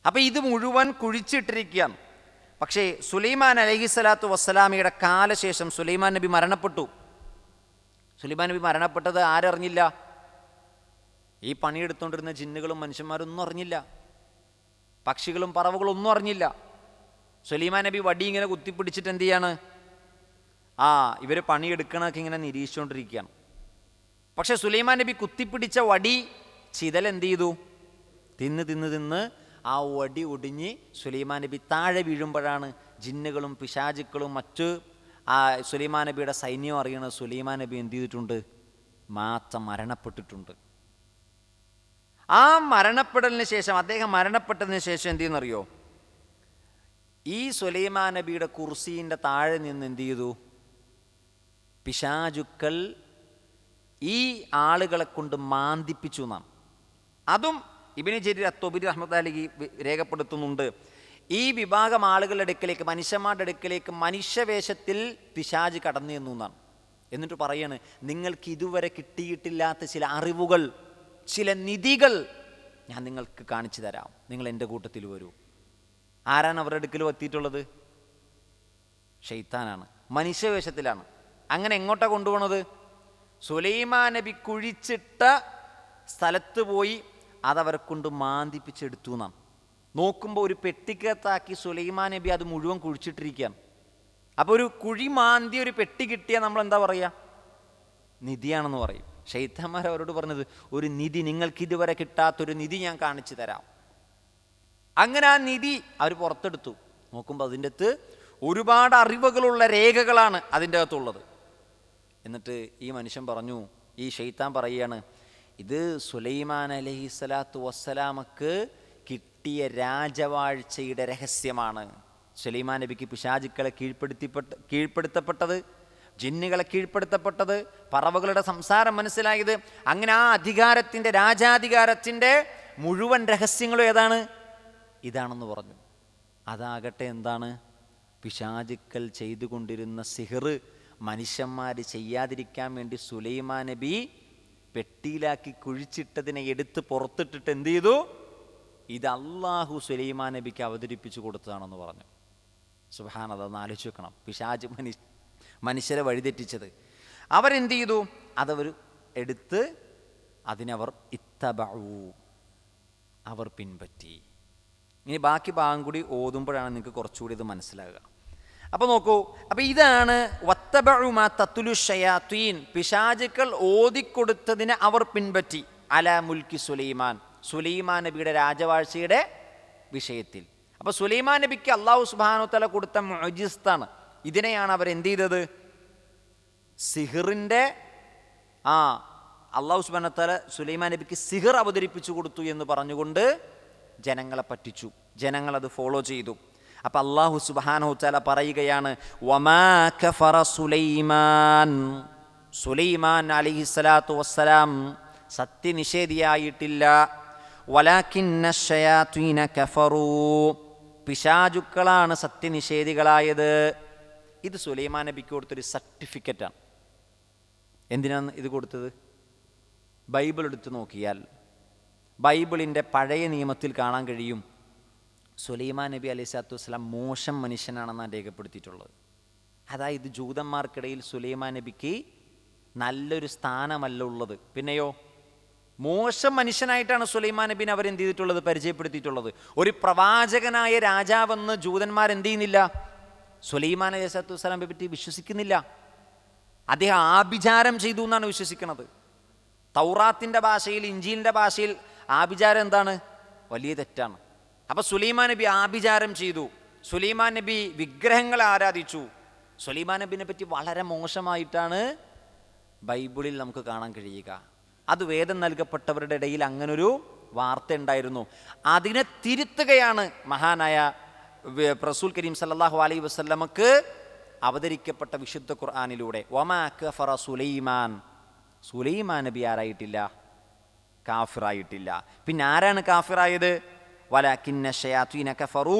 അപ്പം ഇത് മുഴുവൻ കുഴിച്ചിട്ടിരിക്കുകയാണ്. പക്ഷേ സുലൈമാൻ അലൈഹിസ്സലാത്തു വസ്സലാമയുടെ കാലശേഷം സുലൈമാൻ നബി മരണപ്പെട്ടു. സുലൈമാൻ നബി മരണപ്പെട്ടത് ആരറിഞ്ഞില്ല? ഈ പണിയെടുത്തുകൊണ്ടിരുന്ന ജിന്നുകളും മനുഷ്യന്മാരൊന്നും അറിഞ്ഞില്ല, പക്ഷികളും പറവുകളും ഒന്നും അറിഞ്ഞില്ല. സുലൈമാൻ നബി വടി ഇങ്ങനെ കുത്തിപ്പിടിച്ചിട്ട് എന്ത് ചെയ്യാണ്? ഇവർ പണിയെടുക്കണമൊക്കെ ഇങ്ങനെ നിരീക്ഷിച്ചുകൊണ്ടിരിക്കുകയാണ്. പക്ഷെ സുലൈമാൻ നബി കുത്തിപ്പിടിച്ച വടി ചിതൽ എന്ത് ചെയ്തു? തിന്ന് ആ വടി ഒടിഞ്ഞ് സുലൈമാൻ നബി താഴെ വീഴുമ്പോഴാണ് ജിന്നുകളും പിശാചുക്കളും മറ്റ് സുലൈമാൻ നബിയുടെ സൈന്യം അറിയണത് സുലൈമാൻ നബി എന്ത് ചെയ്തിട്ടുണ്ട്? മരണപ്പെട്ടിട്ടുണ്ട്. ആ മരണപ്പെടലിന് ശേഷം, അദ്ദേഹം മരണപ്പെട്ടതിന് ശേഷം എന്ത് ചെയ്യുന്നറിയോ? ഈ സുലൈമാൻ നബിയുടെ കുർസീൻ്റെ താഴെ നിന്ന് എന്ത് ചെയ്തു? പിശാചുക്കൾ ഈ ആളുകളെ കൊണ്ട് മാന്തിപ്പിച്ചു എന്നാണ്. അതും ഇബ്നു ജരീർ അത്തൊബരി റഹ്മത്തുള്ളാഹി രേഖപ്പെടുത്തുന്നുണ്ട്. ഈ വിഭാഗം ആളുകളുടെ അടുക്കലേക്ക്, മനുഷ്യന്മാരുടെ അടുക്കലേക്ക് മനുഷ്യവേഷത്തിൽ പിശാച് കടന്നു എന്നു എന്നാണ്. എന്നിട്ട് പറയാണ്, നിങ്ങൾക്ക് ഇതുവരെ കിട്ടിയിട്ടില്ലാത്ത ചില അറിവുകൾ, ചില നിധികൾ ഞാൻ നിങ്ങൾക്ക് കാണിച്ചു തരാം, നിങ്ങൾ എൻ്റെ കൂട്ടത്തിൽ വരൂ. ആരാണ് അവരുടെ അടുക്കൽ എത്തിയിട്ടുള്ളത്? ശൈത്താനാണ്, മനുഷ്യവേഷത്തിലാണ്. അങ്ങനെ എങ്ങോട്ടാണ് കൊണ്ടുപോണത്? സുലൈമാൻ നബി കുഴിച്ചിട്ട സ്ഥലത്ത് പോയി അതവരെ കൊണ്ട് മാന്തിപ്പിച്ചെടുത്തു എന്നാണ്. നോക്കുമ്പോൾ ഒരു പെട്ടിക്കകത്താക്കി സുലൈമാൻ നബി അത് മുഴുവൻ കുഴിച്ചിട്ടിരിക്കുകയാണ്. അപ്പോൾ ഒരു കുഴി മാന്തി ഒരു പെട്ടി കിട്ടിയാൽ നമ്മൾ എന്താ പറയുക? നിധിയാണെന്ന് പറയും. ശൈത്താന്മാർ അവരോട് പറഞ്ഞത്, ഒരു നിധി, നിങ്ങൾക്ക് ഇതുവരെ കിട്ടാത്തൊരു നിധി ഞാൻ കാണിച്ചു തരാം. അങ്ങനെ ആ നിധി അവർ പുറത്തെടുത്തു. നോക്കുമ്പോൾ അതിൻ്റെ അകത്ത് ഒരുപാട് അറിവുകളുള്ള രേഖകളാണ് അതിൻ്റെ അകത്തുള്ളത്. എന്നിട്ട് ഈ മനുഷ്യൻ പറഞ്ഞു, ഈ ശൈത്താൻ പറയുകയാണ്, ഇത് സുലൈമാൻ അലൈഹിസ്സലാത്തു വസ്സലാമക്ക് കിട്ടിയ രാജവാഴ്ചയുടെ രഹസ്യമാണ്. സുലൈമാൻ നബിക്ക് പിശാചുക്കളെ കീഴ്പ്പെടുത്തപ്പെട്ടത് ജിന്നുകളെ കീഴ്പ്പെടുത്തപ്പെട്ടത്, പറവകളുടെ സംസാരം മനസ്സിലായത്. അങ്ങനെ ആ അധികാരത്തിൻ്റെ, രാജാധികാരത്തിൻ്റെ മുഴുവൻ രഹസ്യങ്ങളും ഏതാണ്? ഇതാണെന്ന് പറഞ്ഞു. അതാകട്ടെ എന്താണ്? പിശാചുക്കൾ ചെയ്തുകൊണ്ടിരുന്ന സിഹർ മനുഷ്യന്മാർ ചെയ്യാതിരിക്കാൻ വേണ്ടി സുലൈമാൻ നബി പെട്ടിയിലാക്കി കുഴിച്ചിട്ടതിനെ എടുത്ത് പുറത്തിട്ടിട്ട് എന്ത് ചെയ്തു? ഇത് അള്ളാഹു സുലൈമാൻ നബിക്ക് അവതരിപ്പിച്ചു കൊടുത്തതാണെന്ന് പറഞ്ഞു. സുബ്ഹാനല്ലാഹ്, അതൊന്ന് ആലോചിച്ച് വെക്കണം. പിശാച് മനുഷ്യരെ വഴിതെറ്റിച്ചത് അവരെന്ത് ചെയ്തു? അതവർ എടുത്ത് അതിനവർ ഇത്തബഉ, അവർ പിൻപറ്റി. ഇനി ബാക്കി ഭാഗം കൂടി ഓതുമ്പോഴാണ് നിങ്ങൾക്ക് കുറച്ചുകൂടി ഇത് മനസ്സിലാകുക. അപ്പോൾ നോക്കൂ, അപ്പോൾ ഇതാണ് വത്തബഉ മാ തത്ലു ശയാത്തീൻ, പിശാചുക്കൾ ഓതിക്കൊടുത്തതിനെ അവർ പിൻപറ്റി. അലാ മുൽക്കി സുലൈമാൻ, സുലൈമാൻ നബിയുടെ രാജവാഴ്ചയുടെ വിഷയത്തിൽ. അപ്പോൾ സുലൈമാൻ നബിക്ക് അല്ലാഹു സുബ്ഹാനഹു വ തആല കൊടുത്ത മുഅ്ജിസാണ്. ഇതിനെയാണ് അവർ എന്ത് ചെയ്തത്? സിഹിറിൻ്റെ അല്ലാഹു സുബ്ഹാനഹു വ തആല സുലൈമാൻ നബിക്ക് സിഹിർ അവതരിപ്പിച്ചു കൊടുത്തു എന്ന് പറഞ്ഞുകൊണ്ട് ജനങ്ങളെ പറ്റിച്ചു. ജനങ്ങളത് ഫോളോ ചെയ്തു. അപ്പം അല്ലാഹു സുബ്ഹാനഹു വ തആല പറയുകയാണ്, വമാ കഫറ സുലൈമാൻ, സുലൈമാൻ അലൈഹിസ്സലാത്തു വസ്സലാം സത്യനിഷേധിയായിട്ടില്ല. വലാകിന്ന ശയാത്വീന കഫറൂ, പിശാചുക്കളാണ് സത്യനിഷേധികളായത്. ഇത് സുലൈമാൻ നബിക്ക് കൊടുത്തൊരു സർട്ടിഫിക്കറ്റാണ്. എന്തിനാണ് ഇത് കൊടുത്തത്? ബൈബിൾ എടുത്ത് നോക്കിയാൽ ബൈബിളിൻ്റെ പഴയ നിയമത്തിൽ കാണാൻ കഴിയും സുലൈമാൻ നബി അലൈഹി സ്വലാത്തു വസ്സലാം മോശം മനുഷ്യനാണെന്നാണ് രേഖപ്പെടുത്തിയിട്ടുള്ളത്. അതായത് ജൂതന്മാർക്കിടയിൽ സുലൈമാൻ നബിക്ക് നല്ലൊരു സ്ഥാനമല്ല ഉള്ളത്. പിന്നെയോ മോശം മനുഷ്യനായിട്ടാണ് സുലൈമാൻ നബിനെ അവരെന്ത് ചെയ്തിട്ടുള്ളത്? പരിചയപ്പെടുത്തിയിട്ടുള്ളത്. ഒരു പ്രവാചകനായ രാജാവെന്ന് ജൂതന്മാരെന്ത് ചെയ്യുന്നില്ല? സുലൈമാൻ അലൈഹി സ്വലാത്തു വസ്സലാമിനെ പറ്റി വിശ്വസിക്കുന്നില്ല. അദ്ദേഹം ആഭിചാരം ചെയ്തു എന്നാണ് വിശ്വസിക്കുന്നത്. തൗറാത്തിൻ്റെ ഭാഷയിൽ, ഇഞ്ചീലിൻ്റെ ഭാഷയിൽ ആഭിചാരം എന്താണ്? വലിയ തെറ്റാണ്. അപ്പോൾ സുലൈമാൻ നബി ആഭിചാരം ചെയ്തു, സുലൈമാൻ നബി വിഗ്രഹങ്ങളെ ആരാധിച്ചു. സുലൈമാൻ നബിനെ പറ്റി വളരെ മോശമായിട്ടാണ് ബൈബിളിൽ നമുക്ക് കാണാൻ കഴിയുക. അത് വേദം നൽകപ്പെട്ടവരുടെ ഇടയിൽ അങ്ങനൊരു വാർത്ത ഉണ്ടായിരുന്നു. അതിനെ തിരുത്തുകയാണ് മഹാനായ റസൂൽ കരീം സല്ലല്ലാഹു അലൈഹി വസല്ലമക്ക് അവതരിക്കപ്പെട്ട വിശുദ്ധ ഖുർആനിലൂടെ. വമാ കഫറ സുലൈമാൻ, സുലൈമാൻ നബി ആരായിട്ടില്ല? കാഫിറായിട്ടില്ല. പിന്നെ ആരാണ് കാഫിറായത്? വലാകിന്ന ശയാത്വീന കഫറൂ,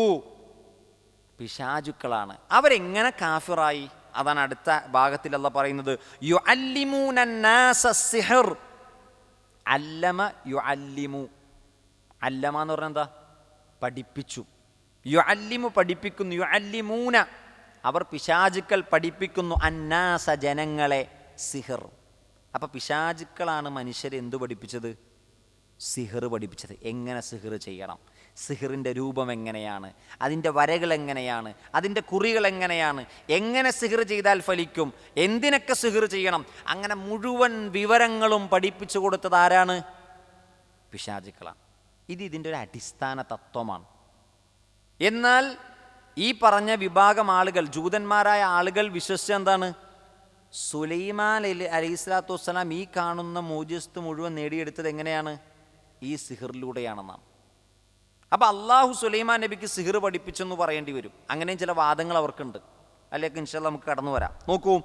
പിശാചുക്കളാണ്. അവരെങ്ങനെ കാഫിറായി? അതാണ് അടുത്ത ഭാഗത്തിൽ അല്ലാഹ് പറയുന്നത്. യുഅല്ലിമൂന നാസ സിഹർ, അല്ലമ യുഅല്ലിമു, അല്ലമ എന്ന് പറഞ്ഞാൽ എന്താ? പഠിപ്പിച്ചു. യുഅല്ലിമു പഠിപ്പിക്കുന്നു, യുഅല്ലിമൂന അവർ പിശാചുക്കൾ പഠിപ്പിക്കുന്നു, അന്നാസ ജനങ്ങളെ, സിഹർ. അപ്പം പിശാചുക്കളാണ് മനുഷ്യരെ എന്തു പഠിപ്പിച്ചത്? സിഹർ പഠിപ്പിച്ചത്. എങ്ങനെ സിഹർ ചെയ്യണം, സിഹറിൻ്റെ രൂപം എങ്ങനെയാണ്, അതിൻ്റെ വരകൾ എങ്ങനെയാണ്, അതിൻ്റെ കുറികൾ എങ്ങനെയാണ്, എങ്ങനെ സിഹർ ചെയ്താൽ ഫലിക്കും, എന്തിനൊക്കെ സിഹർ ചെയ്യണം, അങ്ങനെ മുഴുവൻ വിവരങ്ങളും പഠിപ്പിച്ചു കൊടുത്തത് ആരാണ്? പിശാചുക്കളാണ്. ഇതിൻ്റെ ഒരു അടിസ്ഥാന തത്വമാണ്. എന്നാൽ ഈ പറഞ്ഞ വിഭാഗം ആളുകൾ, ജൂതന്മാരായ ആളുകൾ വിശ്വസിച്ച എന്താണ്? സുലൈമാൻ അലൈഹിസ്സലാത്തു വസ്സലാം ഈ കാണുന്ന മോജിസ്ത് മുഴുവൻ നേടിയെടുത്തത് എങ്ങനെയാണ്? ഈ സിഹിറിലൂടെയാണെന്നാണ്. അപ്പം അള്ളാഹു സുലൈമാൻ നബിക്ക് സിഹിർ പഠിപ്പിച്ചെന്ന് പറയേണ്ടി വരും. അങ്ങനെയും ചില വാദങ്ങൾ അവർക്കുണ്ട്. അതിലേക്ക് ഇൻഷാ അല്ലാഹ് നമുക്ക് കടന്നു വരാം. നോക്കൂ,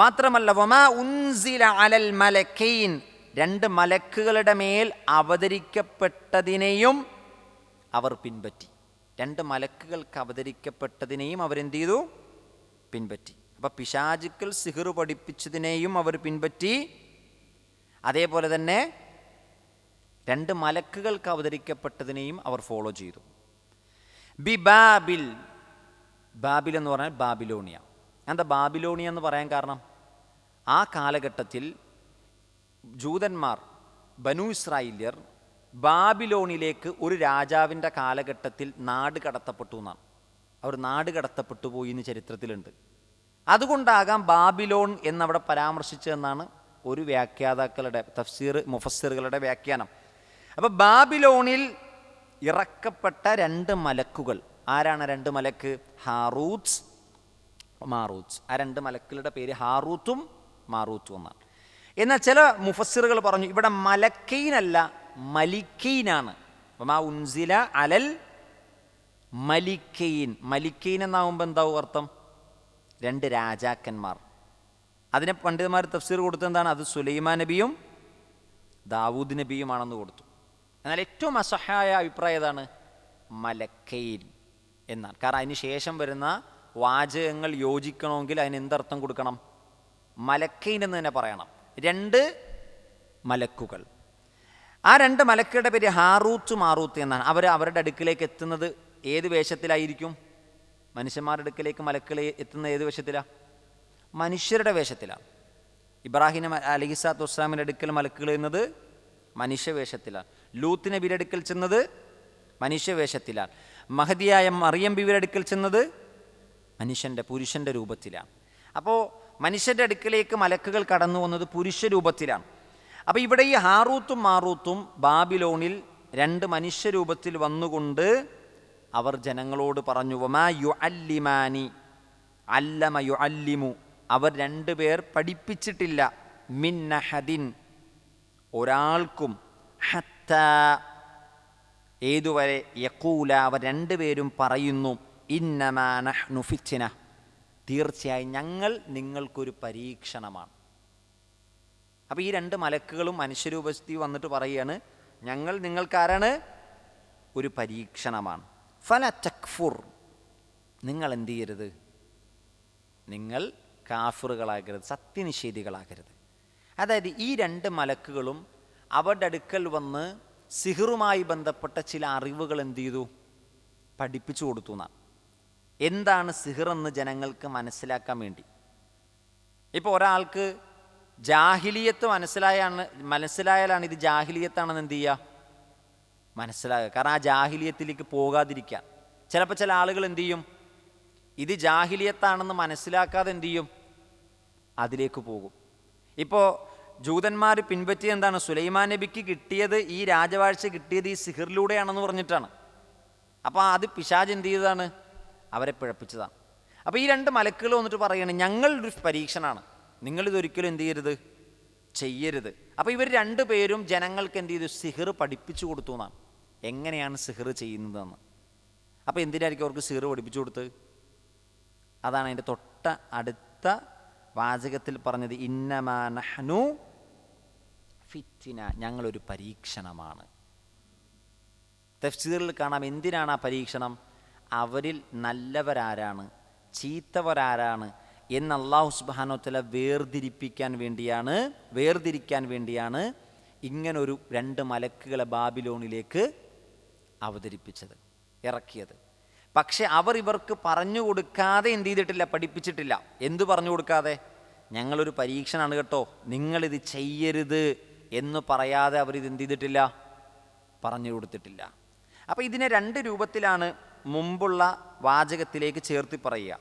മാത്രമല്ല വമാ ഉൻസില അലൽ മലക്കൈൻ, രണ്ട് മലക്കുകളുടെ മേൽ അവതരിക്കപ്പെട്ടതിനെയും അവർ പിൻപറ്റി. രണ്ട് മലക്കുകൾക്ക് അവതരിക്കപ്പെട്ടതിനെയും അവരെന്ത് ചെയ്തു? പിൻപറ്റി. അപ്പം പിശാചുക്കൾ സിഹിർ പഠിപ്പിച്ചതിനെയും അവർ പിൻപറ്റി. അതേപോലെ തന്നെ രണ്ട് മലക്കുകൾക്ക് അവതരിക്കപ്പെട്ടതിനെയും അവർ ഫോളോ ചെയ്തു. ബി ബാബിൽ, ബാബിൽ എന്ന് പറഞ്ഞാൽ ബാബിലോണിയ. എന്താ ബാബിലോണിയ എന്ന് പറയാൻ കാരണം? ആ കാലഘട്ടത്തിൽ ജൂതന്മാർ, ബനു ഇസ്രായേല്യർ ബാബിലോണിലേക്ക് ഒരു രാജാവിൻ്റെ കാലഘട്ടത്തിൽ നാട് കടത്തപ്പെട്ടു എന്നാണ്. അവർ നാട് കടത്തപ്പെട്ടു പോയി എന്ന് ചരിത്രത്തിലുണ്ട്. അതുകൊണ്ടാകാം ബാബിലോൺ എന്നവിടെ പരാമർശിച്ചതെന്നാണ് ഒരു വ്യാഖ്യാതാക്കളുടെ, തഫ്സീർ മുഫസ്സിറുകളുടെ വ്യാഖ്യാനം. അപ്പോൾ ബാബിലോണിൽ ഇറക്കപ്പെട്ട രണ്ട് മലക്കുകൾ. ആരാണ് രണ്ട് മലക്ക്? ഹാറൂത്ത്, മാറൂത്ത്. ആ രണ്ട് മലക്കുകളുടെ പേര് ഹാറൂത്തും മാറൂത്തും എന്നാണ്. എന്നാൽ ചില മുഫസ്സിറുകൾ പറഞ്ഞു ഇവിടെ മലക്കൈനല്ല, മലിക്കൈനാണ്. മാ ഉൻസില അലൽ മലിക്കൈൻ. മലിക്കൈൻ എന്നാവുമ്പോൾ എന്താവും അർത്ഥം? രണ്ട് രാജാക്കന്മാർ. അതിനെ പണ്ഡിതന്മാർ തഫ്സീർ കൊടുത്തത് എന്താണ്? അത് സുലൈമാൻ നബിയും ദാവൂദ് നബിയുമാണെന്ന് കൊടുത്തു. എന്നാൽ ഏറ്റവും അസഹായ അഭിപ്രായം ഏതാണ്? മലക്കൈൻ എന്നാണ്. കാരണം അതിന് ശേഷം വരുന്ന വാചകങ്ങൾ യോജിക്കണമെങ്കിൽ അതിന് എന്തർത്ഥം കൊടുക്കണം? മലക്കൈൻ എന്ന് തന്നെ പറയണം. 2 മലക്കുകൾ. ആ 2 മലക്കുകളുടെ പേര് ഹാറൂത്ത് മാറൂത്ത് എന്നാണ്. അവരുടെ അടുക്കിലേക്ക് എത്തുന്നത് ഏത് വേഷത്തിലായിരിക്കും? മനുഷ്യന്മാരുടെ അടുക്കിലേക്ക് മലക്കുകൾ എത്തുന്നത് ഏത് വേഷത്തിലാണ്? മനുഷ്യരുടെ വേഷത്തിലാണ്. ഇബ്രാഹിം അലൈഹിസ്സലാത്തു വസ്സലാമിൻ്റെ അടുക്കൽ മലക്കുകൾ എന്നത് മനുഷ്യവേഷത്തിലാണ്. ലൂത്ത് നബിയുടെ അടുക്കൽ ചെന്നത് മനുഷ്യവേഷത്തിലാണ്. മഹദിയായ മറിയം ബീവിയുടെ അടുക്കൽ ചെന്നത് പുരുഷൻ്റെ രൂപത്തിലാണ്. അപ്പോൾ മനുഷ്യൻ്റെ അടുക്കലേക്ക് മലക്കുകൾ കടന്നു വന്നത് പുരുഷ രൂപത്തിലാണ്. അപ്പോൾ ഇവിടെ ഈ ഹാറൂത്തും മാറൂത്തും ബാബിലോണിൽ 2 മനുഷ്യരൂപത്തിൽ വന്നുകൊണ്ട് അവർ ജനങ്ങളോട് പറഞ്ഞു, വമാ യുഅല്ലിമാനി അല്ലമ യുഅല്ലിമു, അവർ 2 പേർ പഠിപ്പിച്ചിട്ടില്ല, മിൻ അഹദിൻ ഒരാൾക്കും, ഹത്താ ഏതുവരെ, യഖൂല അവർ 2 പേരും പറയുന്നു, ഇന്നമാ നഹ്നു ഫിത്ന, തീർച്ചയായും ഞങ്ങൾ നിങ്ങൾക്കൊരു പരീക്ഷണമാണ്. അപ്പോൾ ഈ 2 മലക്കുകളും മനുഷ്യരൂപത്തിൽ വന്നിട്ട് പറയുകയാണ്, ഞങ്ങൾ നിങ്ങൾക്കാരാണ്? ഒരു പരീക്ഷണമാണ്. ഫല തക്ഫുർ, നിങ്ങൾ എന്ത് ചെയ്യരുത്? നിങ്ങൾ കാഫിറുകളാകരുത്, സത്യനിഷേധികളാകരുത്. അതായത് ഈ 2 മലക്കുകളും അവരുടെ അടുക്കൽ വന്ന് സിഹറുമായി ബന്ധപ്പെട്ട ചില അറിവുകൾ എന്ത് ചെയ്തു? പഠിപ്പിച്ചു കൊടുത്തു എന്നാണ്. എന്താണ് സിഹറെന്ന് ജനങ്ങൾക്ക് മനസ്സിലാക്കാൻ വേണ്ടി. ഇപ്പോൾ ഒരാൾക്ക് ജാഹിലിയത്ത് മനസ്സിലായാലാണ് ഇത് ജാഹിലിയത്താണെന്ന് എന്ത് ചെയ്യുക? മനസ്സിലാകുക. കാരണം ആ ജാഹിലിയത്തിലേക്ക് പോകാതിരിക്കാൻ. ചിലപ്പോൾ ചില ആളുകൾ എന്തു ചെയ്യും? ഇത് ജാഹിലിയത്താണെന്ന് മനസ്സിലാക്കാതെ എന്തു ചെയ്യും? അതിലേക്ക് പോകും. ഇപ്പോൾ ജൂതന്മാർ പിൻപറ്റിയ എന്താണ്? സുലൈമാൻ നബിക്ക് കിട്ടിയത്, ഈ രാജവാഴ്ച കിട്ടിയത് ഈ സിഹിറിലൂടെയാണെന്ന് പറഞ്ഞിട്ടാണ്. അപ്പോൾ അത് പിശാച് എന്ത് ചെയ്തതാണ്? അവരെ പിഴപ്പിച്ചതാണ്. അപ്പോൾ ഈ 2 മലക്കുകൾ വന്നിട്ട് പറയുകയാണ്, ഞങ്ങളൊരു പരീക്ഷണമാണ്, നിങ്ങളിതൊരിക്കലും എന്ത് ചെയ്യരുത്. അപ്പോൾ ഇവർ 2 പേരും ജനങ്ങൾക്ക് എന്ത് ചെയ്തു? സിഹിർ പഠിപ്പിച്ചു കൊടുത്തു എന്നാണ്. എങ്ങനെയാണ് സിഹിർ ചെയ്യുന്നതെന്ന്. അപ്പോൾ എന്തിനായിരിക്കും അവർക്ക് സിഹിർ പഠിപ്പിച്ചു കൊടുത്തത്? അതാണ് അതിൻ്റെ തൊട്ട അടുത്ത വാചകത്തിൽ പറഞ്ഞത്, ഇന്നമാ നഹ്നു ഫിത്ന, ഞങ്ങളൊരു പരീക്ഷണമാണ്. തഫ്സീറിൽ കാണാം എന്തിനാണ് ആ പരീക്ഷണം. അവരിൽ നല്ലവരാരാണ് ചീത്തവരാരാണ് എന്ന് അല്ലാഹു സുബ്ഹാനഹു വ തആല വേർതിരിക്കാൻ വേണ്ടിയാണ് ഇങ്ങനൊരു 2 മലക്കുകളെ ബാബിലോണിലേക്ക് അവതരിപ്പിച്ചത്, ഇറക്കിയത്. പക്ഷെ അവർ ഇവർക്ക് പറഞ്ഞു കൊടുക്കാതെ എന്ത് ചെയ്തിട്ടില്ല? പഠിപ്പിച്ചിട്ടില്ല. എന്തു പറഞ്ഞു കൊടുക്കാതെ? ഞങ്ങളൊരു പരീക്ഷണമാണ് കേട്ടോ, നിങ്ങളിത് ചെയ്യരുത് എന്ന് പറയാതെ അവരിത് എന്ത് ചെയ്തിട്ടില്ല? പറഞ്ഞു കൊടുത്തിട്ടില്ല. അപ്പോൾ ഇതിനെ 2 രൂപത്തിലാണ് മുമ്പുള്ള വാചകത്തിലേക്ക് ചേർത്തി പറയുക.